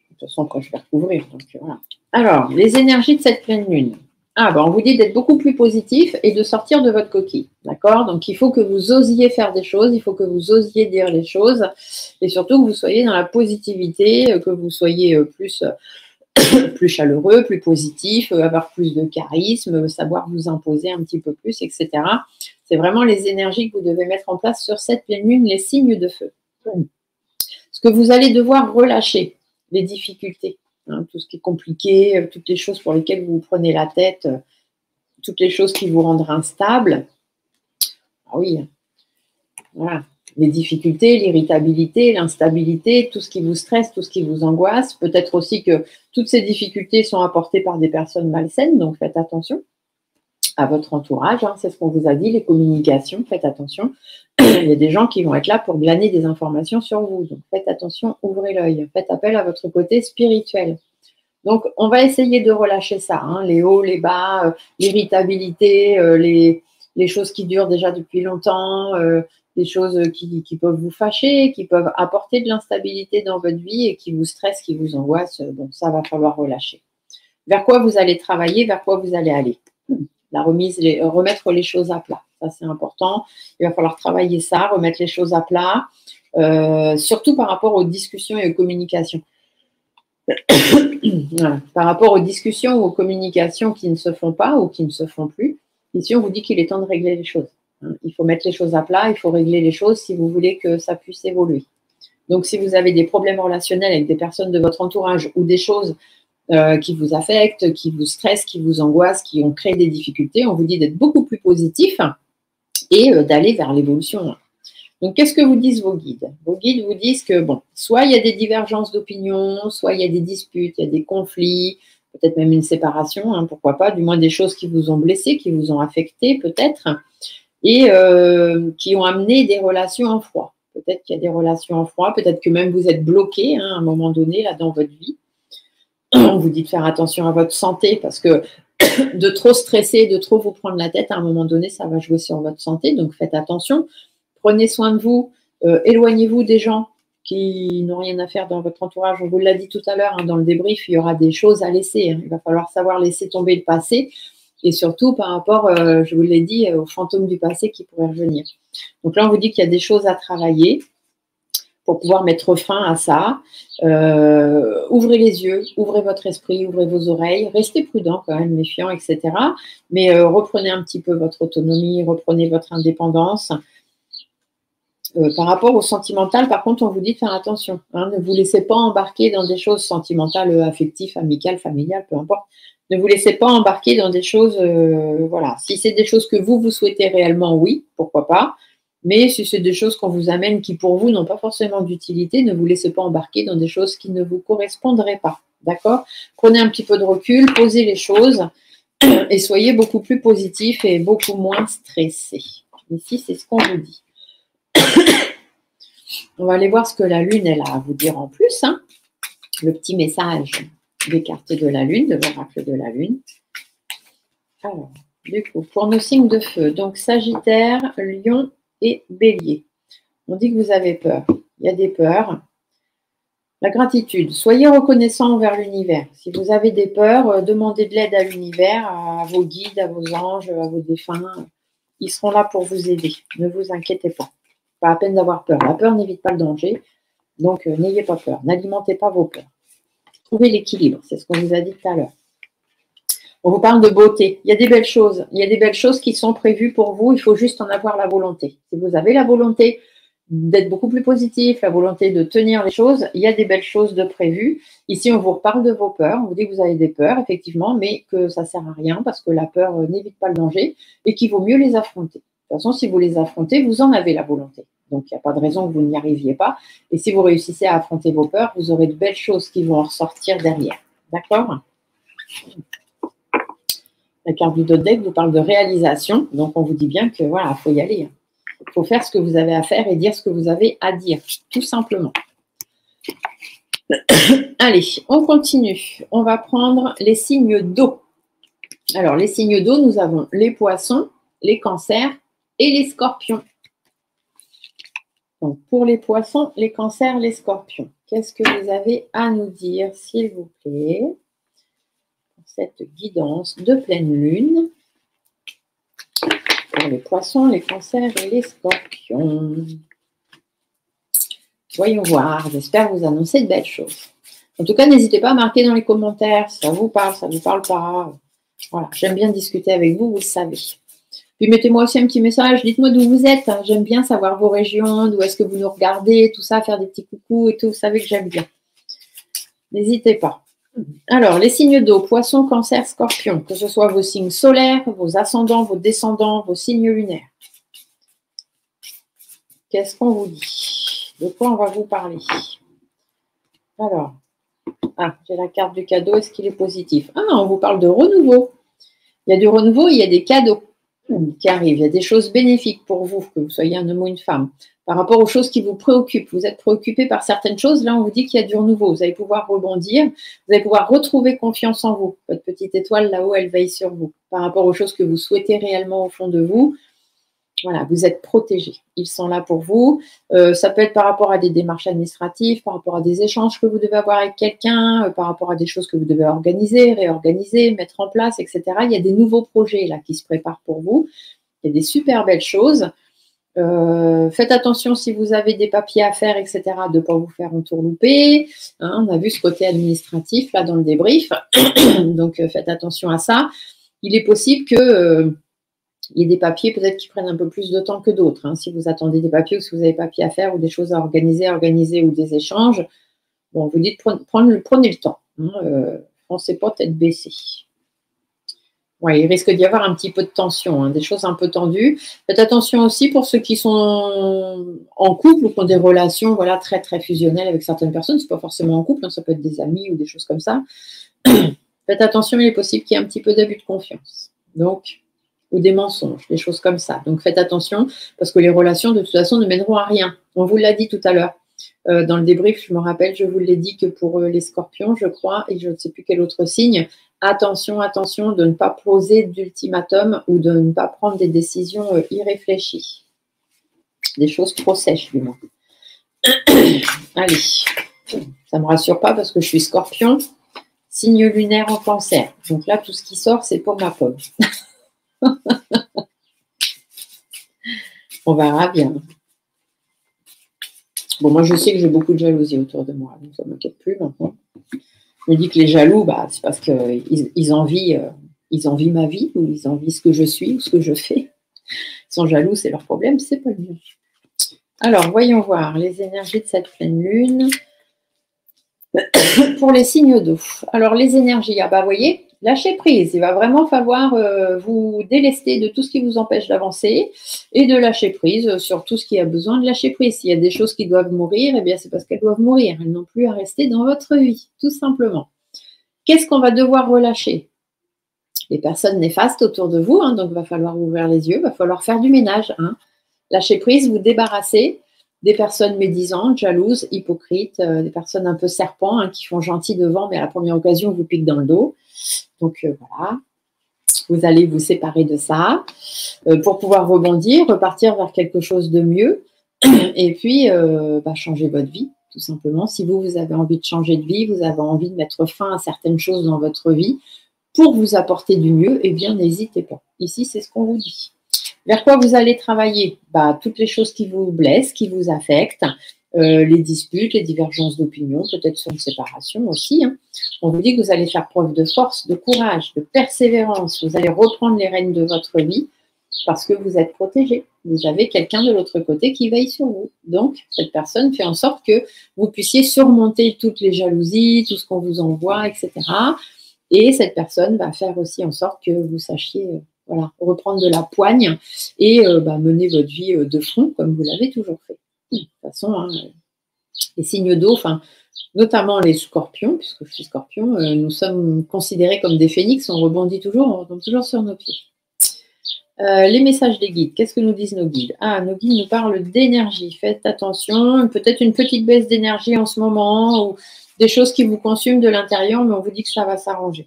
toute façon, après, je vais recouvrir. Donc, voilà. Alors, les énergies de cette pleine lune. On vous dit d'être beaucoup plus positif et de sortir de votre coquille. D'accord? Donc, il faut que vous osiez faire des choses, il faut que vous osiez dire les choses et surtout que vous soyez dans la positivité, que vous soyez plus chaleureux, plus positif, avoir plus de charisme, savoir vous imposer un petit peu plus, etc. C'est vraiment les énergies que vous devez mettre en place sur cette pleine lune, les signes de feu. Ce que vous allez devoir relâcher, les difficultés, tout ce qui est compliqué, toutes les choses pour lesquelles vous prenez la tête, toutes les choses qui vous rendent instable. Oui, voilà. Les difficultés, l'irritabilité, l'instabilité, tout ce qui vous stresse, tout ce qui vous angoisse. Peut-être aussi que toutes ces difficultés sont apportées par des personnes malsaines, donc faites attention à votre entourage. C'est ce qu'on vous a dit, les communications, faites attention. Il y a des gens qui vont être là pour glaner des informations sur vous, donc faites attention, ouvrez l'œil, faites appel à votre côté spirituel. Donc, on va essayer de relâcher ça, les hauts, les bas, l'irritabilité, les choses qui durent déjà depuis longtemps, des choses qui peuvent vous fâcher, qui peuvent apporter de l'instabilité dans votre vie et qui vous stressent, qui vous angoissent. Ça va falloir relâcher. Vers quoi vous allez travailler, vers quoi vous allez aller? Remettre les choses à plat. Ça, c'est important. Il va falloir travailler ça, remettre les choses à plat, surtout par rapport aux discussions et aux communications. Voilà. Par rapport aux discussions ou aux communications qui ne se font pas ou qui ne se font plus, ici, on vous dit qu'il est temps de régler les choses. Il faut mettre les choses à plat, il faut régler les choses si vous voulez que ça puisse évoluer. Donc, si vous avez des problèmes relationnels avec des personnes de votre entourage ou des choses qui vous affectent, qui vous stressent, qui vous angoissent, qui ont créé des difficultés, on vous dit d'être beaucoup plus positif et d'aller vers l'évolution. Donc, qu'est-ce que vous disent vos guides? Vos guides vous disent que, soit il y a des divergences d'opinion, soit il y a des disputes, il y a des conflits, peut-être même une séparation, pourquoi pas, du moins des choses qui vous ont blessé, qui vous ont affecté peut-être, et qui ont amené des relations en froid. Peut-être qu'il y a des relations en froid, peut-être que même vous êtes bloqué à un moment donné là dans votre vie. On vous dit de faire attention à votre santé parce que de trop stresser, de trop vous prendre la tête, à un moment donné, ça va jouer sur votre santé, donc faites attention. Prenez soin de vous, éloignez-vous des gens qui n'ont rien à faire dans votre entourage. On vous l'a dit tout à l'heure, dans le débrief, il y aura des choses à laisser. Il va falloir savoir laisser tomber le passé et surtout par rapport, je vous l'ai dit, aux fantômes du passé qui pourraient revenir. Donc là, on vous dit qu'il y a des choses à travailler. pour pouvoir mettre fin à ça. Ouvrez les yeux, ouvrez votre esprit, ouvrez vos oreilles, restez prudent quand même, méfiant, etc. Mais reprenez un petit peu votre autonomie, reprenez votre indépendance. Par rapport au sentimental, par contre, on vous dit de faire attention. Hein, ne vous laissez pas embarquer dans des choses sentimentales, affectives, amicales, familiales, peu importe. Ne vous laissez pas embarquer dans des choses, voilà. Si c'est des choses que vous souhaitez réellement, oui, pourquoi pas. Mais si c'est des choses qu'on vous amène qui, pour vous, n'ont pas forcément d'utilité, ne vous laissez pas embarquer dans des choses qui ne vous correspondraient pas. D'accord? Prenez un petit peu de recul, posez les choses et soyez beaucoup plus positif et beaucoup moins stressé. Ici, c'est ce qu'on vous dit. On va aller voir ce que la Lune, elle a à vous dire en plus. Hein. Le petit message des cartes de la Lune, de l'oracle de la Lune. Alors, du coup, pour nos signes de feu, donc Sagittaire, Lion et Bélier. On dit que vous avez peur. Il y a des peurs. La gratitude. Soyez reconnaissant envers l'univers. Si vous avez des peurs, demandez de l'aide à l'univers, à vos guides, à vos anges, à vos défunts. Ils seront là pour vous aider. Ne vous inquiétez pas. Pas à peine d'avoir peur. La peur n'évite pas le danger. Donc, n'ayez pas peur. N'alimentez pas vos peurs. Trouvez l'équilibre. C'est ce qu'on vous a dit tout à l'heure. On vous parle de beauté. Il y a des belles choses. Il y a des belles choses qui sont prévues pour vous. Il faut juste en avoir la volonté. Si vous avez la volonté d'être beaucoup plus positif, la volonté de tenir les choses, il y a des belles choses de prévues. Ici, on vous reparle de vos peurs. On vous dit que vous avez des peurs, effectivement, mais que ça ne sert à rien parce que la peur n'évite pas le danger et qu'il vaut mieux les affronter. De toute façon, si vous les affrontez, vous en avez la volonté. Donc, il n'y a pas de raison que vous n'y arriviez pas. Et si vous réussissez à affronter vos peurs, vous aurez de belles choses qui vont en ressortir derrière. D'accord ? La carte du dos de deck vous parle de réalisation. Donc, on vous dit bien que voilà, il faut y aller. Il faut faire ce que vous avez à faire et dire ce que vous avez à dire, tout simplement. Allez, on continue. On va prendre les signes d'eau. Alors, les signes d'eau, nous avons les poissons, les cancers et les scorpions. Donc, pour les poissons, les cancers, les scorpions, qu'est-ce que vous avez à nous dire, s'il vous plaît, pour cette guidance de pleine lune? Pour les poissons, les cancers et les scorpions. Voyons voir, j'espère vous annoncer de belles choses. En tout cas, n'hésitez pas à marquer dans les commentaires si ça vous parle, ça ne vous parle pas. Voilà, j'aime bien discuter avec vous, vous le savez. Puis mettez-moi aussi un petit message, dites-moi d'où vous êtes. Hein. J'aime bien savoir vos régions, d'où est-ce que vous nous regardez, tout ça, faire des petits coucous et tout, vous savez que j'aime bien. N'hésitez pas. Alors, les signes d'eau, poisson, cancer, scorpion, que ce soit vos signes solaires, vos ascendants, vos descendants, vos signes lunaires. Qu'est-ce qu'on vous dit? De quoi on va vous parler? Alors, j'ai la carte du cadeau, est-ce qu'il est positif? On vous parle de renouveau. Il y a du renouveau, il y a des cadeaux qui arrivent. Il y a des choses bénéfiques pour vous, que vous soyez un homme ou une femme. Par rapport aux choses qui vous préoccupent, vous êtes préoccupé par certaines choses, là on vous dit qu'il y a du renouveau, vous allez pouvoir rebondir, vous allez pouvoir retrouver confiance en vous. Votre petite étoile là-haut, elle veille sur vous. Par rapport aux choses que vous souhaitez réellement au fond de vous, voilà, vous êtes protégés. Ils sont là pour vous. Ça peut être par rapport à des démarches administratives, par rapport à des échanges que vous devez avoir avec quelqu'un, par rapport à des choses que vous devez organiser, réorganiser, mettre en place, etc. Il y a des nouveaux projets là qui se préparent pour vous. Il y a des super belles choses. Faites attention si vous avez des papiers à faire, etc., de ne pas vous faire entourlouper. Hein, on a vu ce côté administratif là dans le débrief. Donc, faites attention à ça. Il est possible que il y a des papiers peut-être qui prennent un peu plus de temps que d'autres. Hein. Si vous attendez des papiers ou si vous avez des papiers à faire ou des choses à organiser ou des échanges, bon, vous dites prenez le temps. Hein, pensez pas tête baissée. Ouais, il risque d'y avoir un petit peu de tension, hein, des choses un peu tendues. Faites attention aussi pour ceux qui sont en couple ou qui ont des relations voilà, très, très fusionnelles avec certaines personnes. Ce n'est pas forcément en couple, hein, ça peut être des amis ou des choses comme ça. Faites attention, il est possible qu'il y ait un petit peu d'abus de confiance. Donc, ou des mensonges, des choses comme ça. Donc, faites attention parce que les relations, de toute façon, ne mèneront à rien. On vous l'a dit tout à l'heure. Dans le débrief, je me rappelle, je vous l'ai dit que pour les scorpions, je crois, et je ne sais plus quel autre signe, attention, attention de ne pas poser d'ultimatum ou de ne pas prendre des décisions irréfléchies. Des choses trop sèches, du moins. Allez, ça ne me rassure pas parce que je suis scorpion, signe lunaire en cancer. Donc là, tout ce qui sort, c'est pour ma pomme. On verra bien. Bon, moi, je sais que j'ai beaucoup de jalousie autour de moi, donc ça ne m'inquiète plus maintenant. Je me dis que les jaloux, bah, c'est parce qu'ils envient ma vie, ou ils envient ce que je suis, ou ce que je fais. Ils sont jaloux, c'est leur problème, c'est pas le mien. Alors, voyons voir les énergies de cette pleine lune. Pour les signes d'eau. Alors, les énergies, ah bah, vous voyez, lâcher prise. Il va vraiment falloir vous délester de tout ce qui vous empêche d'avancer et de lâcher prise sur tout ce qui a besoin de lâcher prise. S'il y a des choses qui doivent mourir, eh bien, c'est parce qu'elles doivent mourir. Elles n'ont plus à rester dans votre vie, tout simplement. Qu'est-ce qu'on va devoir relâcher? Les personnes néfastes autour de vous, hein, donc il va falloir ouvrir les yeux, il va falloir faire du ménage. Hein. Lâcher prise, vous débarrasser des personnes médisantes, jalouses, hypocrites, des personnes un peu serpents, hein, qui font gentil devant, mais à la première occasion, vous piquent dans le dos. Donc voilà, vous allez vous séparer de ça pour pouvoir rebondir, repartir vers quelque chose de mieux et puis changer votre vie, tout simplement. Si vous avez envie de changer de vie, vous avez envie de mettre fin à certaines choses dans votre vie pour vous apporter du mieux, eh bien, n'hésitez pas. Ici, c'est ce qu'on vous dit. Vers quoi vous allez travailler? Toutes les choses qui vous blessent, qui vous affectent, les disputes, les divergences d'opinion, peut-être sur une séparation aussi. Hein. On vous dit que vous allez faire preuve de force, de courage, de persévérance. Vous allez reprendre les rênes de votre vie parce que vous êtes protégé. Vous avez quelqu'un de l'autre côté qui veille sur vous. Donc, cette personne fait en sorte que vous puissiez surmonter toutes les jalousies, tout ce qu'on vous envoie, etc. Et cette personne va faire aussi en sorte que vous sachiez reprendre de la poigne et mener votre vie de front comme vous l'avez toujours fait. De toute façon, hein, les signes d'eau, notamment les scorpions, puisque je suis scorpion, nous sommes considérés comme des phénix, on rebondit toujours, on retombe toujours sur nos pieds. Les messages des guides, qu'est-ce que nous disent nos guides? Nos guides nous parlent d'énergie. Faites attention, peut-être une petite baisse d'énergie en ce moment, ou des choses qui vous consument de l'intérieur, mais on vous dit que ça va s'arranger.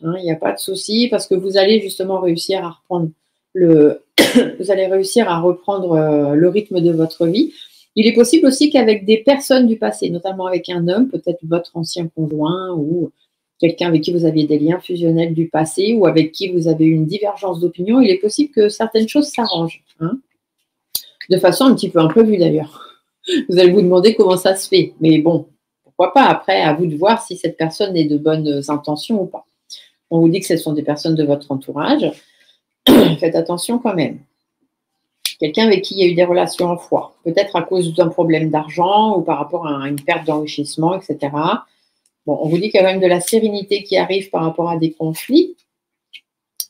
Il n'y a pas de souci, parce que vous allez justement réussir à reprendre le rythme de votre vie. Il est possible aussi qu'avec des personnes du passé, notamment avec un homme, peut-être votre ancien conjoint ou quelqu'un avec qui vous aviez des liens fusionnels du passé ou avec qui vous avez une divergence d'opinion, il est possible que certaines choses s'arrangent. De façon un petit peu imprévue d'ailleurs. Vous allez vous demander comment ça se fait. Mais bon, pourquoi pas. Après, à vous de voir si cette personne est de bonnes intentions ou pas. On vous dit que ce sont des personnes de votre entourage. Faites attention quand même. Quelqu'un avec qui il y a eu des relations en foi, peut-être à cause d'un problème d'argent ou par rapport à une perte d'enrichissement, etc. Bon, on vous dit qu'il y a quand même de la sérénité qui arrive par rapport à des conflits.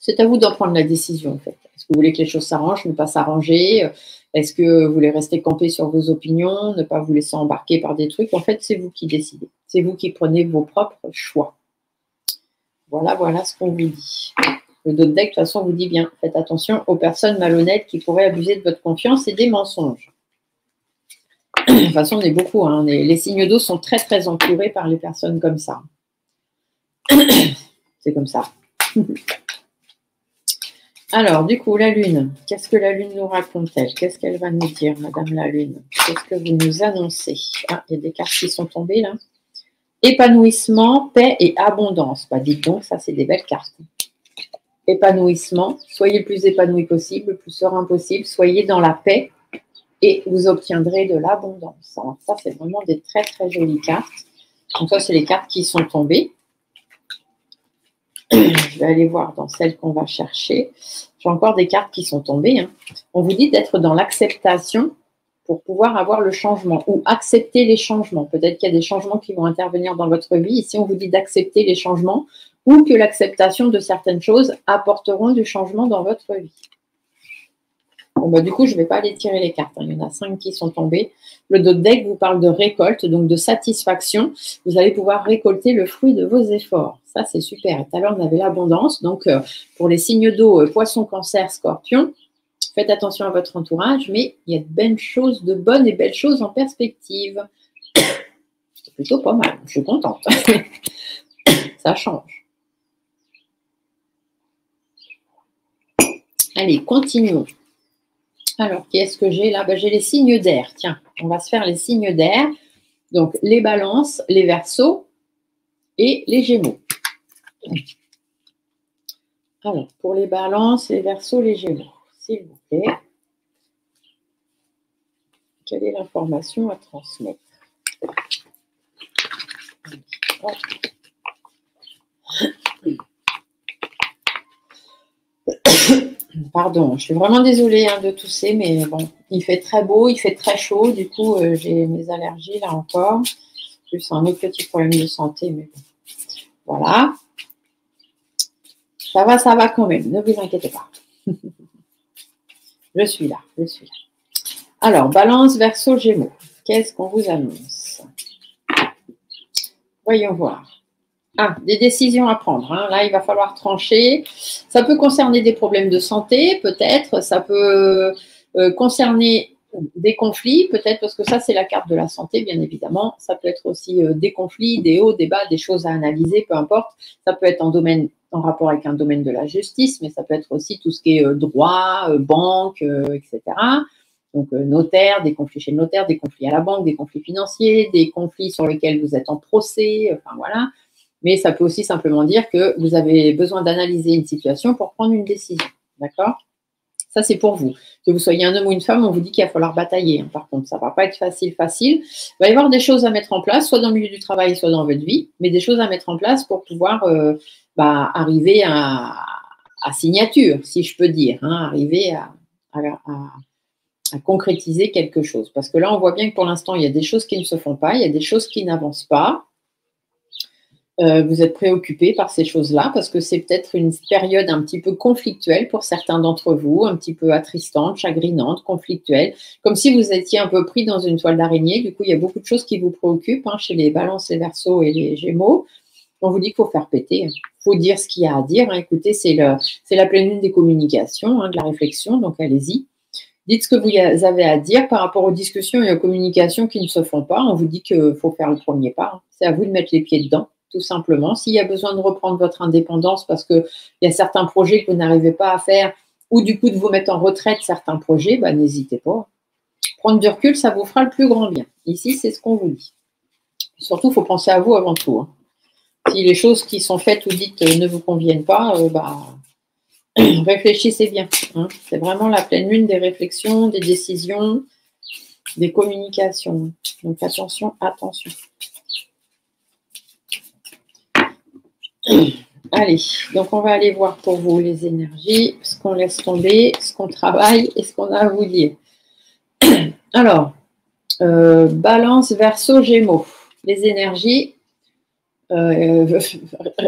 C'est à vous d'en prendre la décision, en fait. Est-ce que vous voulez que les choses s'arrangent, ne pas s'arranger? Est-ce que vous voulez rester campé sur vos opinions, ne pas vous laisser embarquer par des trucs? En fait, c'est vous qui décidez. C'est vous qui prenez vos propres choix. Voilà ce qu'on vous dit. Le dos de deck, de toute façon, vous dit bien, faites attention aux personnes malhonnêtes qui pourraient abuser de votre confiance et des mensonges. De toute façon, on est beaucoup. Hein, les signes d'eau sont très, très entourés par les personnes comme ça. C'est comme ça. Alors, du coup, la Lune. Qu'est-ce que la Lune nous raconte-t-elle? Qu'est-ce qu'elle va nous dire, Madame la Lune? Qu'est-ce que vous nous annoncez? Il y a des cartes qui sont tombées, là. Épanouissement, paix et abondance. Dites donc, ça, c'est des belles cartes. Épanouissement, soyez le plus épanoui possible, le plus serein possible, soyez dans la paix et vous obtiendrez de l'abondance. Alors ça, c'est vraiment des très très jolies cartes. Donc ça, c'est les cartes qui sont tombées. Je vais aller voir dans celles qu'on va chercher. J'ai encore des cartes qui sont tombées. Hein. On vous dit d'être dans l'acceptation pour pouvoir avoir le changement ou accepter les changements. Peut-être qu'il y a des changements qui vont intervenir dans votre vie. Ici, on vous dit d'accepter les changements ou que l'acceptation de certaines choses apporteront du changement dans votre vie. Bon, du coup, je ne vais pas aller tirer les cartes. Hein. Il y en a 5 qui sont tombées. Le dos de deck vous parle de récolte, donc de satisfaction. Vous allez pouvoir récolter le fruit de vos efforts. Ça, c'est super. Et tout à l'heure, on avait l'abondance. Donc, pour les signes d'eau, poisson, cancer, scorpion, faites attention à votre entourage, mais il y a de bonnes et belles choses en perspective. C'est plutôt pas mal. Je suis contente. Ça change. Allez, continuons. Alors, qu'est-ce que j'ai là? J'ai les signes d'air. Tiens, on va se faire les signes d'air. Donc, les balances, les verseaux et les gémeaux. Alors, pour les balances, les verseaux, les gémeaux, s'il vous plaît. Quelle est l'information à transmettre? Pardon, je suis vraiment désolée de tousser, mais bon, il fait très beau, il fait très chaud, du coup, j'ai mes allergies là encore. Plus un autre petit problème de santé, mais bon. Voilà. Ça va quand même, ne vous inquiétez pas. Je suis là. Alors, Balance, Verseau, Gémeaux. Qu'est-ce qu'on vous annonce? Voyons voir. Ah, des décisions à prendre. Là, il va falloir trancher. Ça peut concerner des problèmes de santé, peut-être. Ça peut concerner des conflits, peut-être, parce que ça, c'est la carte de la santé, bien évidemment. Ça peut être aussi des conflits, des hauts, des bas, des choses à analyser, peu importe. Ça peut être en rapport avec un domaine de la justice, mais ça peut être aussi tout ce qui est droit, banque, etc. Donc, notaire, des conflits chez le notaire, des conflits à la banque, des conflits financiers, des conflits sur lesquels vous êtes en procès, enfin voilà. Mais ça peut aussi simplement dire que vous avez besoin d'analyser une situation pour prendre une décision. D'accord? Ça, c'est pour vous. Que vous soyez un homme ou une femme, on vous dit qu'il va falloir batailler. Par contre, ça ne va pas être facile. Il va y avoir des choses à mettre en place, soit dans le milieu du travail, soit dans votre vie, mais des choses à mettre en place pour pouvoir arriver à signature, si je peux dire. Arriver à concrétiser quelque chose. Parce que là, on voit bien que pour l'instant, il y a des choses qui ne se font pas, il y a des choses qui n'avancent pas. Vous êtes préoccupé par ces choses-là parce que c'est peut-être une période un petit peu conflictuelle pour certains d'entre vous, un petit peu attristante, chagrinante, conflictuelle, comme si vous étiez un peu pris dans une toile d'araignée. Du coup, il y a beaucoup de choses qui vous préoccupent chez les Balances, les Verseaux et les Gémeaux. On vous dit qu'il faut faire péter, il faut dire ce qu'il y a à dire. Écoutez, c'est la pleine lune des communications, de la réflexion, donc allez-y. Dites ce que vous avez à dire par rapport aux discussions et aux communications qui ne se font pas. On vous dit qu'il faut faire le premier pas. C'est à vous de mettre les pieds dedans, tout simplement. S'il y a besoin de reprendre votre indépendance parce qu'il y a certains projets que vous n'arrivez pas à faire ou du coup de vous mettre en retraite certains projets, n'hésitez pas. Prendre du recul, ça vous fera le plus grand bien. Ici, c'est ce qu'on vous dit. Surtout, il faut penser à vous avant tout. Si les choses qui sont faites ou dites ne vous conviennent pas, réfléchissez bien. C'est vraiment la pleine lune des réflexions, des décisions, des communications. Donc attention. Allez, donc on va aller voir pour vous les énergies, ce qu'on laisse tomber, ce qu'on travaille et ce qu'on a à vous dire. Alors, Balance, Verseau, Gémeaux. Les énergies.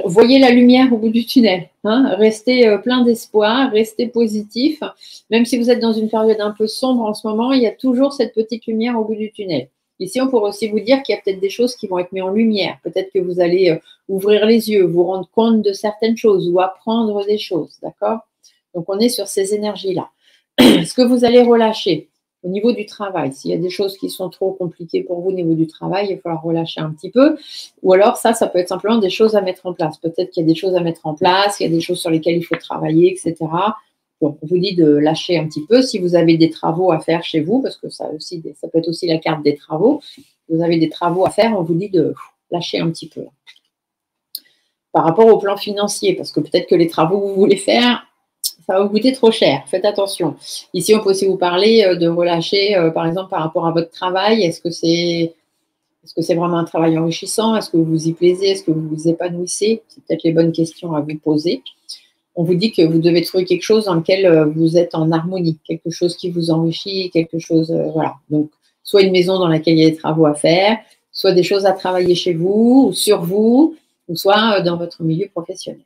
Voyez la lumière au bout du tunnel. Restez plein d'espoir, restez positif. Même si vous êtes dans une période un peu sombre en ce moment, il y a toujours cette petite lumière au bout du tunnel. Ici, on pourrait aussi vous dire qu'il y a peut-être des choses qui vont être mises en lumière. Peut-être que vous allez ouvrir les yeux, vous rendre compte de certaines choses ou apprendre des choses. D'accord? Donc, on est sur ces énergies-là. Ce que vous allez relâcher au niveau du travail, s'il y a des choses qui sont trop compliquées pour vous au niveau du travail, il va falloir relâcher un petit peu. Ou alors, ça peut être simplement des choses à mettre en place. Peut-être qu'il y a des choses à mettre en place, il y a des choses sur lesquelles il faut travailler, etc. Donc, on vous dit de lâcher un petit peu. Si vous avez des travaux à faire chez vous, parce que ça peut être aussi la carte des travaux, vous avez des travaux à faire, on vous dit de lâcher un petit peu. Par rapport au plan financier, parce que peut-être que les travaux que vous voulez faire, ça va vous coûter trop cher. Faites attention. Ici, on peut aussi vous parler de relâcher, par exemple, par rapport à votre travail. Est-ce que c'est vraiment un travail enrichissant? Est-ce que vous vous y plaisez? Est-ce que vous vous épanouissez? C'est peut-être les bonnes questions à vous poser. On vous dit que vous devez trouver quelque chose dans lequel vous êtes en harmonie, quelque chose qui vous enrichit, quelque chose, voilà. Donc, soit une maison dans laquelle il y a des travaux à faire, soit des choses à travailler chez vous ou sur vous, ou soit dans votre milieu professionnel.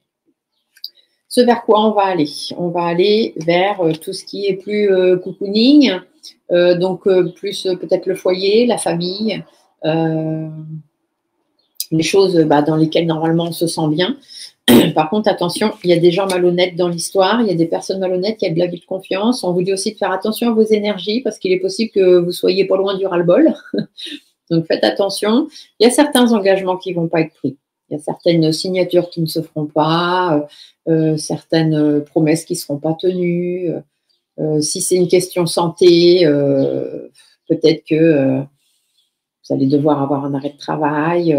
Ce vers quoi on va aller? On va aller vers tout ce qui est plus cocooning, donc plus peut-être le foyer, la famille, les choses dans lesquelles normalement on se sent bien. Par contre, attention, il y a des gens malhonnêtes dans l'histoire, il y a des personnes malhonnêtes, il y a de l'abus de confiance. On vous dit aussi de faire attention à vos énergies parce qu'il est possible que vous soyez pas loin du ras-le-bol. Donc faites attention. Il y a certains engagements qui ne vont pas être pris. Il y a certaines signatures qui ne se feront pas, certaines promesses qui ne seront pas tenues. Si c'est une question santé, peut-être que vous allez devoir avoir un arrêt de travail.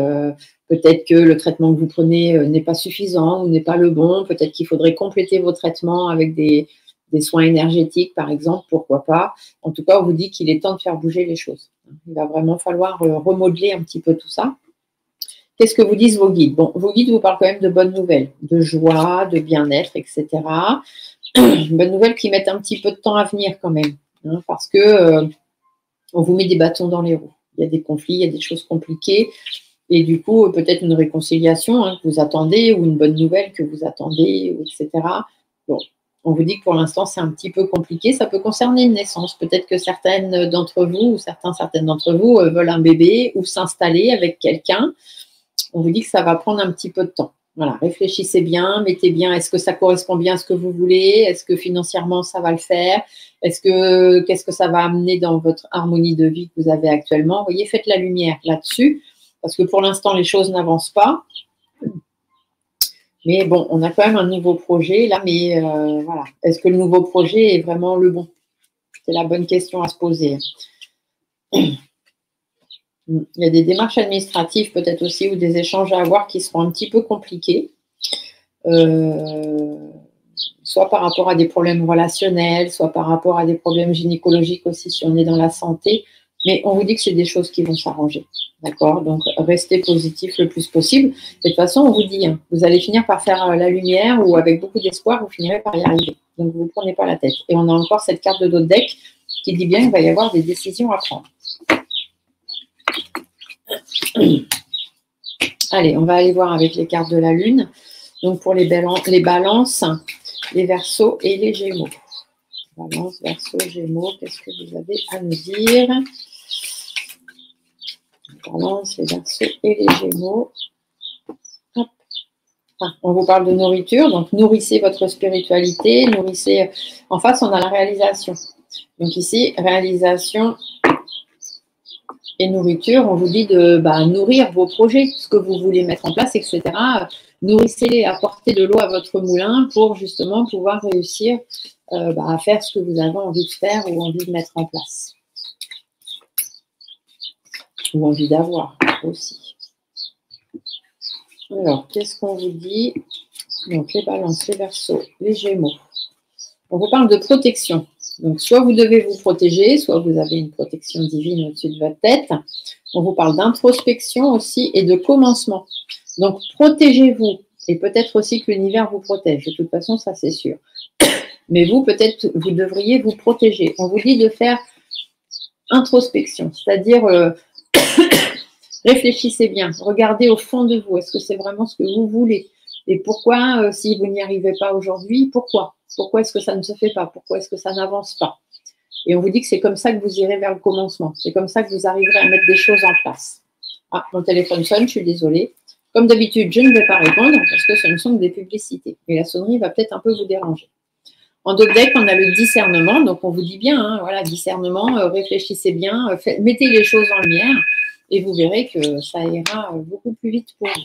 Peut-être que le traitement que vous prenez n'est pas suffisant ou n'est pas le bon. Peut-être qu'il faudrait compléter vos traitements avec des des soins énergétiques, par exemple, pourquoi pas. En tout cas, on vous dit qu'il est temps de faire bouger les choses. Il va vraiment falloir remodeler un petit peu tout ça. Qu'est-ce que vous disent vos guides? Bon, vos guides vous parlent quand même de bonnes nouvelles, de joie, de bien-être, etc. Bonnes nouvelles qui mettent un petit peu de temps à venir quand même, hein, parce que on vous met des bâtons dans les roues. Il y a des conflits, il y a des choses compliquées. Et du coup, peut-être une réconciliation que vous attendez ou une bonne nouvelle que vous attendez, etc. Bon, on vous dit que pour l'instant, c'est un petit peu compliqué. Ça peut concerner une naissance. Peut-être que certaines d'entre vous ou certaines d'entre vous veulent un bébé ou s'installer avec quelqu'un. On vous dit que ça va prendre un petit peu de temps. Voilà, réfléchissez bien, mettez bien, est-ce que ça correspond bien à ce que vous voulez? Est-ce que financièrement, ça va le faire? Qu'est-ce que ça va amener dans votre harmonie de vie que vous avez actuellement? Vous voyez, faites la lumière là-dessus, parce que pour l'instant, les choses n'avancent pas. Mais bon, on a quand même un nouveau projet là, mais voilà. Est-ce que le nouveau projet est vraiment le bon? C'est la bonne question à se poser. Il y a des démarches administratives peut-être aussi ou des échanges à avoir qui seront un petit peu compliqués, soit par rapport à des problèmes relationnels, soit par rapport à des problèmes gynécologiques aussi si on est dans la santé. Mais on vous dit que c'est des choses qui vont s'arranger. D'accord? Donc, restez positif le plus possible. De toute façon, on vous dit, vous allez finir par faire la lumière ou avec beaucoup d'espoir, vous finirez par y arriver. Donc, vous ne prenez pas la tête. Et on a encore cette carte de dos de deck qui dit bien qu'il va y avoir des décisions à prendre. Allez, on va aller voir avec les cartes de la Lune. Donc, pour les balances, les Verseaux et les Gémeaux. Balance, Verseau, Gémeaux, qu'est-ce que vous avez à nous dire? Balance, les Verseaux et les Gémeaux. Hop. Ah, on vous parle de nourriture, donc nourrissez votre spiritualité, nourrissez. En face, on a la réalisation. Donc ici, réalisation et nourriture, on vous dit de nourrir vos projets, ce que vous voulez mettre en place, etc. Nourrissez-les, apportez de l'eau à votre moulin pour justement pouvoir réussir à faire ce que vous avez envie de faire ou envie de mettre en place. Ou envie d'avoir aussi. Alors, qu'est-ce qu'on vous dit? Donc, les balances, les Verseaux, les Gémeaux. On vous parle de protection. Donc, soit vous devez vous protéger, soit vous avez une protection divine au-dessus de votre tête. On vous parle d'introspection aussi et de commencement. Donc, protégez-vous. Et peut-être aussi que l'univers vous protège. De toute façon, ça, c'est sûr. Mais vous, peut-être, vous devriez vous protéger. On vous dit de faire introspection, c'est-à-dire réfléchissez bien, regardez au fond de vous. Est-ce que c'est vraiment ce que vous voulez? Et pourquoi, si vous n'y arrivez pas aujourd'hui, pourquoi? Pourquoi est-ce que ça ne se fait pas? Pourquoi est-ce que ça n'avance pas? Et on vous dit que c'est comme ça que vous irez vers le commencement. C'est comme ça que vous arriverez à mettre des choses en place. Ah, mon téléphone sonne, je suis désolée. Comme d'habitude, je ne vais pas répondre parce que ce ne sont que des publicités. Et la sonnerie va peut-être un peu vous déranger. En dos de deck, on a le discernement. Donc, on vous dit bien, voilà, discernement, réfléchissez bien, mettez les choses en lumière et vous verrez que ça ira beaucoup plus vite pour vous.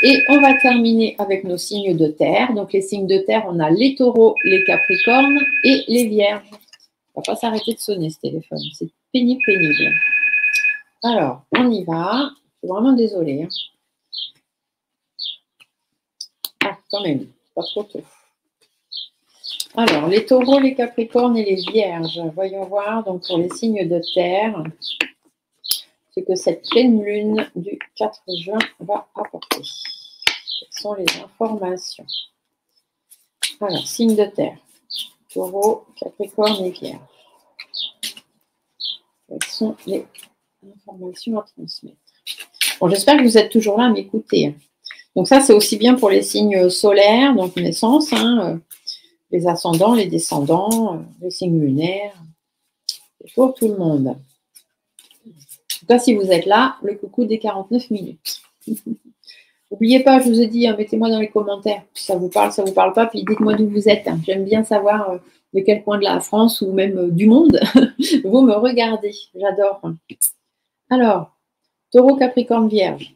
Et on va terminer avec nos signes de terre. Donc, les signes de terre, on a les taureaux, les capricornes et les vierges. On ne va pas s'arrêter de sonner ce téléphone. C'est pénible. Alors, on y va. Je suis vraiment désolée. Ah, quand même, pas trop tôt. Alors, les taureaux, les capricornes et les vierges. Voyons voir, donc pour les signes de terre, ce que cette pleine lune du 4 juin va apporter. Quelles sont les informations? Alors, signes de terre. Taureau, capricorne et vierge. Quelles sont les informations à transmettre? Bon, j'espère que vous êtes toujours là à m'écouter. Donc ça, c'est aussi bien pour les signes solaires, donc naissance, les ascendants, les descendants, les signes lunaires, c'est pour tout le monde. En tout cas, si vous êtes là, le coucou des 49 minutes. N'oubliez pas, je vous ai dit, mettez-moi dans les commentaires si ça vous parle pas, puis dites-moi d'où vous êtes. J'aime bien savoir de quel coin de la France ou même du monde vous me regardez. J'adore. Alors, taureau, capricorne, vierge.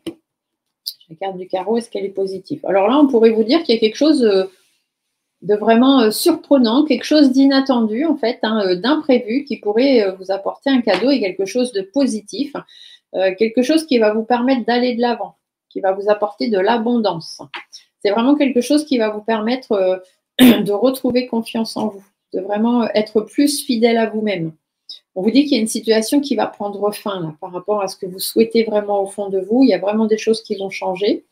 La carte du carreau, est-ce qu'elle est positive? Alors là, on pourrait vous dire qu'il y a quelque chose de vraiment surprenant, quelque chose d'inattendu, en fait, d'imprévu, qui pourrait vous apporter un cadeau et quelque chose de positif, quelque chose qui va vous permettre d'aller de l'avant, qui va vous apporter de l'abondance. C'est vraiment quelque chose qui va vous permettre de retrouver confiance en vous, de vraiment être plus fidèle à vous-même. On vous dit qu'il y a une situation qui va prendre fin là, par rapport à ce que vous souhaitez vraiment au fond de vous. Il y a vraiment des choses qui vont changer.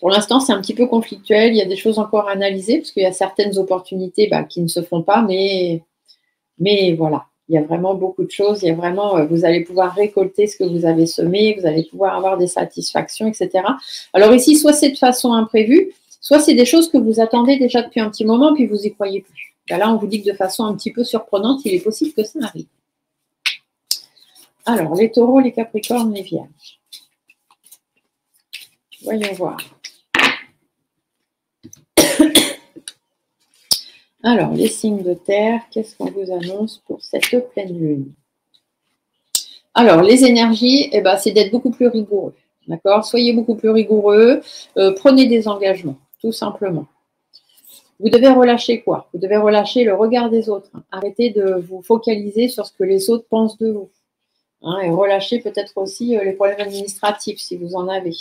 Pour l'instant, c'est un petit peu conflictuel. Il y a des choses encore à analyser parce qu'il y a certaines opportunités qui ne se font pas, mais voilà. Il y a vraiment beaucoup de choses. Il y a vraiment, vous allez pouvoir récolter ce que vous avez semé, vous allez pouvoir avoir des satisfactions, etc. Alors ici, soit c'est de façon imprévue, soit c'est des choses que vous attendez déjà depuis un petit moment, puis vous n'y croyez plus. Là, on vous dit que de façon un petit peu surprenante, il est possible que ça arrive. Alors, les taureaux, les capricornes, les vierges. Voyons voir. Alors, les signes de terre, qu'est-ce qu'on vous annonce pour cette pleine lune? Alors, les énergies, c'est d'être beaucoup plus rigoureux. D'accord? Soyez beaucoup plus rigoureux. Prenez des engagements, tout simplement. Vous devez relâcher quoi? Vous devez relâcher le regard des autres. Arrêtez de vous focaliser sur ce que les autres pensent de vous. Et relâchez peut-être aussi les problèmes administratifs, si vous en avez.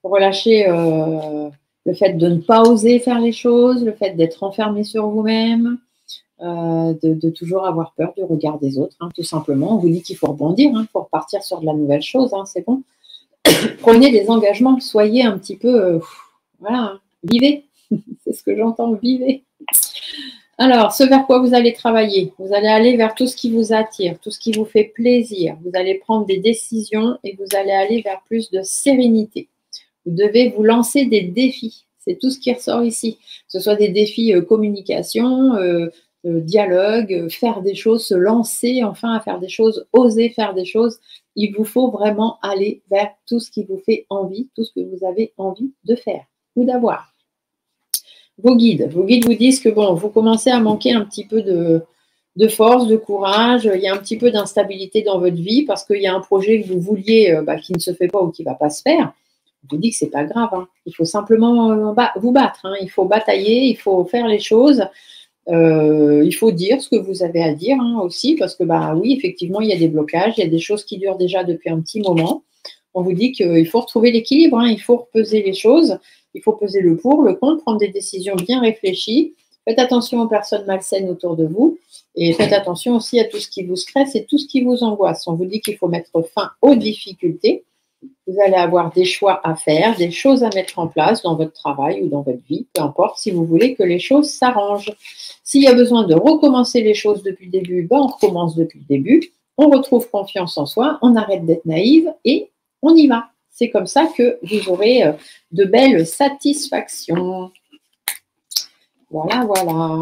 Relâchez le fait de ne pas oser faire les choses, le fait d'être enfermé sur vous-même, de toujours avoir peur du regard des autres, tout simplement. On vous dit qu'il faut rebondir, il faut repartir sur de la nouvelle chose, c'est bon. Prenez des engagements, soyez un petit peu, voilà, vivez. C'est ce que j'entends, vivez. Alors, ce vers quoi vous allez travailler, vous allez aller vers tout ce qui vous attire, tout ce qui vous fait plaisir. Vous allez prendre des décisions et vous allez aller vers plus de sérénité. Vous devez vous lancer des défis. C'est tout ce qui ressort ici. Que ce soit des défis communication, dialogue, faire des choses, se lancer enfin à faire des choses, oser faire des choses. Il vous faut vraiment aller vers tout ce qui vous fait envie, tout ce que vous avez envie de faire ou d'avoir. Vos guides vous disent que bon, vous commencez à manquer un petit peu de force, de courage. Il y a un petit peu d'instabilité dans votre vie parce qu'il y a un projet que vous vouliez qui ne se fait pas ou qui ne va pas se faire. Je vous dis que ce n'est pas grave. Il faut simplement vous battre. Il faut batailler, il faut faire les choses. Il faut dire ce que vous avez à dire aussi parce que oui, effectivement, il y a des blocages, il y a des choses qui durent déjà depuis un petit moment. On vous dit qu'il faut retrouver l'équilibre, il faut repeser les choses. Il faut peser le pour, le contre, prendre des décisions bien réfléchies. Faites attention aux personnes malsaines autour de vous et faites attention aussi à tout ce qui vous stresse et tout ce qui vous angoisse. On vous dit qu'il faut mettre fin aux difficultés. Vous allez avoir des choix à faire, des choses à mettre en place dans votre travail ou dans votre vie, peu importe, si vous voulez que les choses s'arrangent. S'il y a besoin de recommencer les choses depuis le début, on recommence depuis le début. On retrouve confiance en soi, on arrête d'être naïve et on y va. C'est comme ça que vous aurez de belles satisfactions. Voilà, voilà.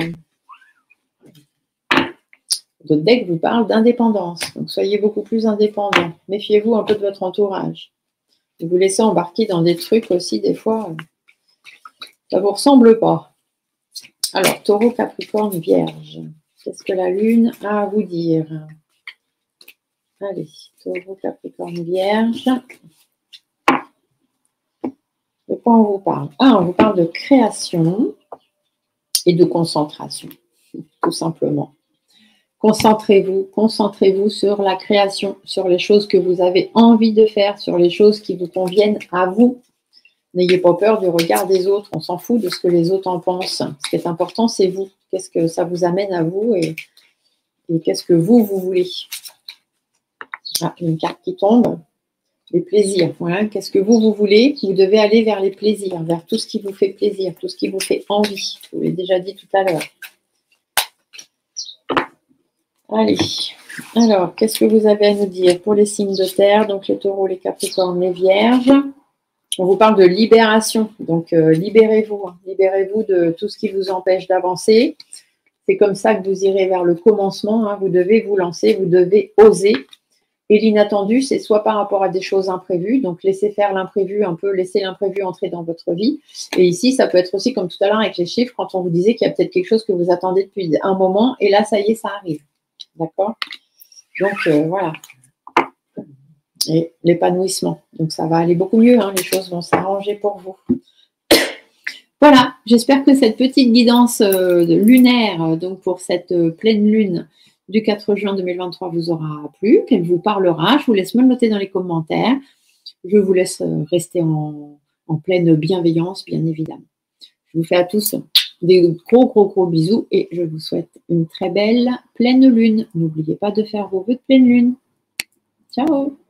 Votre deck vous parle d'indépendance. Donc, soyez beaucoup plus indépendant. Méfiez-vous un peu de votre entourage. Vous vous laissez embarquer dans des trucs aussi, des fois, ça ne vous ressemble pas. Alors, taureau, capricorne, vierge. Qu'est-ce que la lune a à vous dire? Allez, taureau, capricorne, vierge. De quoi on vous parle? On vous parle de création et de concentration, tout simplement. Concentrez-vous sur la création, sur les choses que vous avez envie de faire, sur les choses qui vous conviennent à vous. N'ayez pas peur du regard des autres, on s'en fout de ce que les autres en pensent. Ce qui est important, c'est vous. Qu'est-ce que ça vous amène à vous et qu'est-ce que vous voulez? Une carte qui tombe. Les plaisirs, voilà. Qu'est-ce que vous voulez? Vous devez aller vers les plaisirs, vers tout ce qui vous fait plaisir, tout ce qui vous fait envie. Je vous l'ai déjà dit tout à l'heure. Allez, alors, qu'est-ce que vous avez à nous dire pour les signes de terre? Donc, les taureaux, les capricornes, les vierges. On vous parle de libération. Donc, libérez-vous. Libérez-vous de tout ce qui vous empêche d'avancer. C'est comme ça que vous irez vers le commencement. Vous devez vous lancer, vous devez oser. Et l'inattendu, c'est soit par rapport à des choses imprévues, donc laissez faire l'imprévu un peu, laissez l'imprévu entrer dans votre vie. Et ici, ça peut être aussi comme tout à l'heure avec les chiffres, quand on vous disait qu'il y a peut-être quelque chose que vous attendez depuis un moment, et là, ça y est, ça arrive. D'accord? Donc, voilà. Et l'épanouissement. Donc, ça va aller beaucoup mieux, les choses vont s'arranger pour vous. Voilà, j'espère que cette petite guidance lunaire, donc pour cette pleine lune, du 4 juin 2023 vous aura plu, qu'elle vous parlera. Je vous laisse me le noter dans les commentaires. Je vous laisse rester en en pleine bienveillance, bien évidemment. Je vous fais à tous des gros bisous et je vous souhaite une très belle pleine lune. N'oubliez pas de faire vos vœux de pleine lune. Ciao!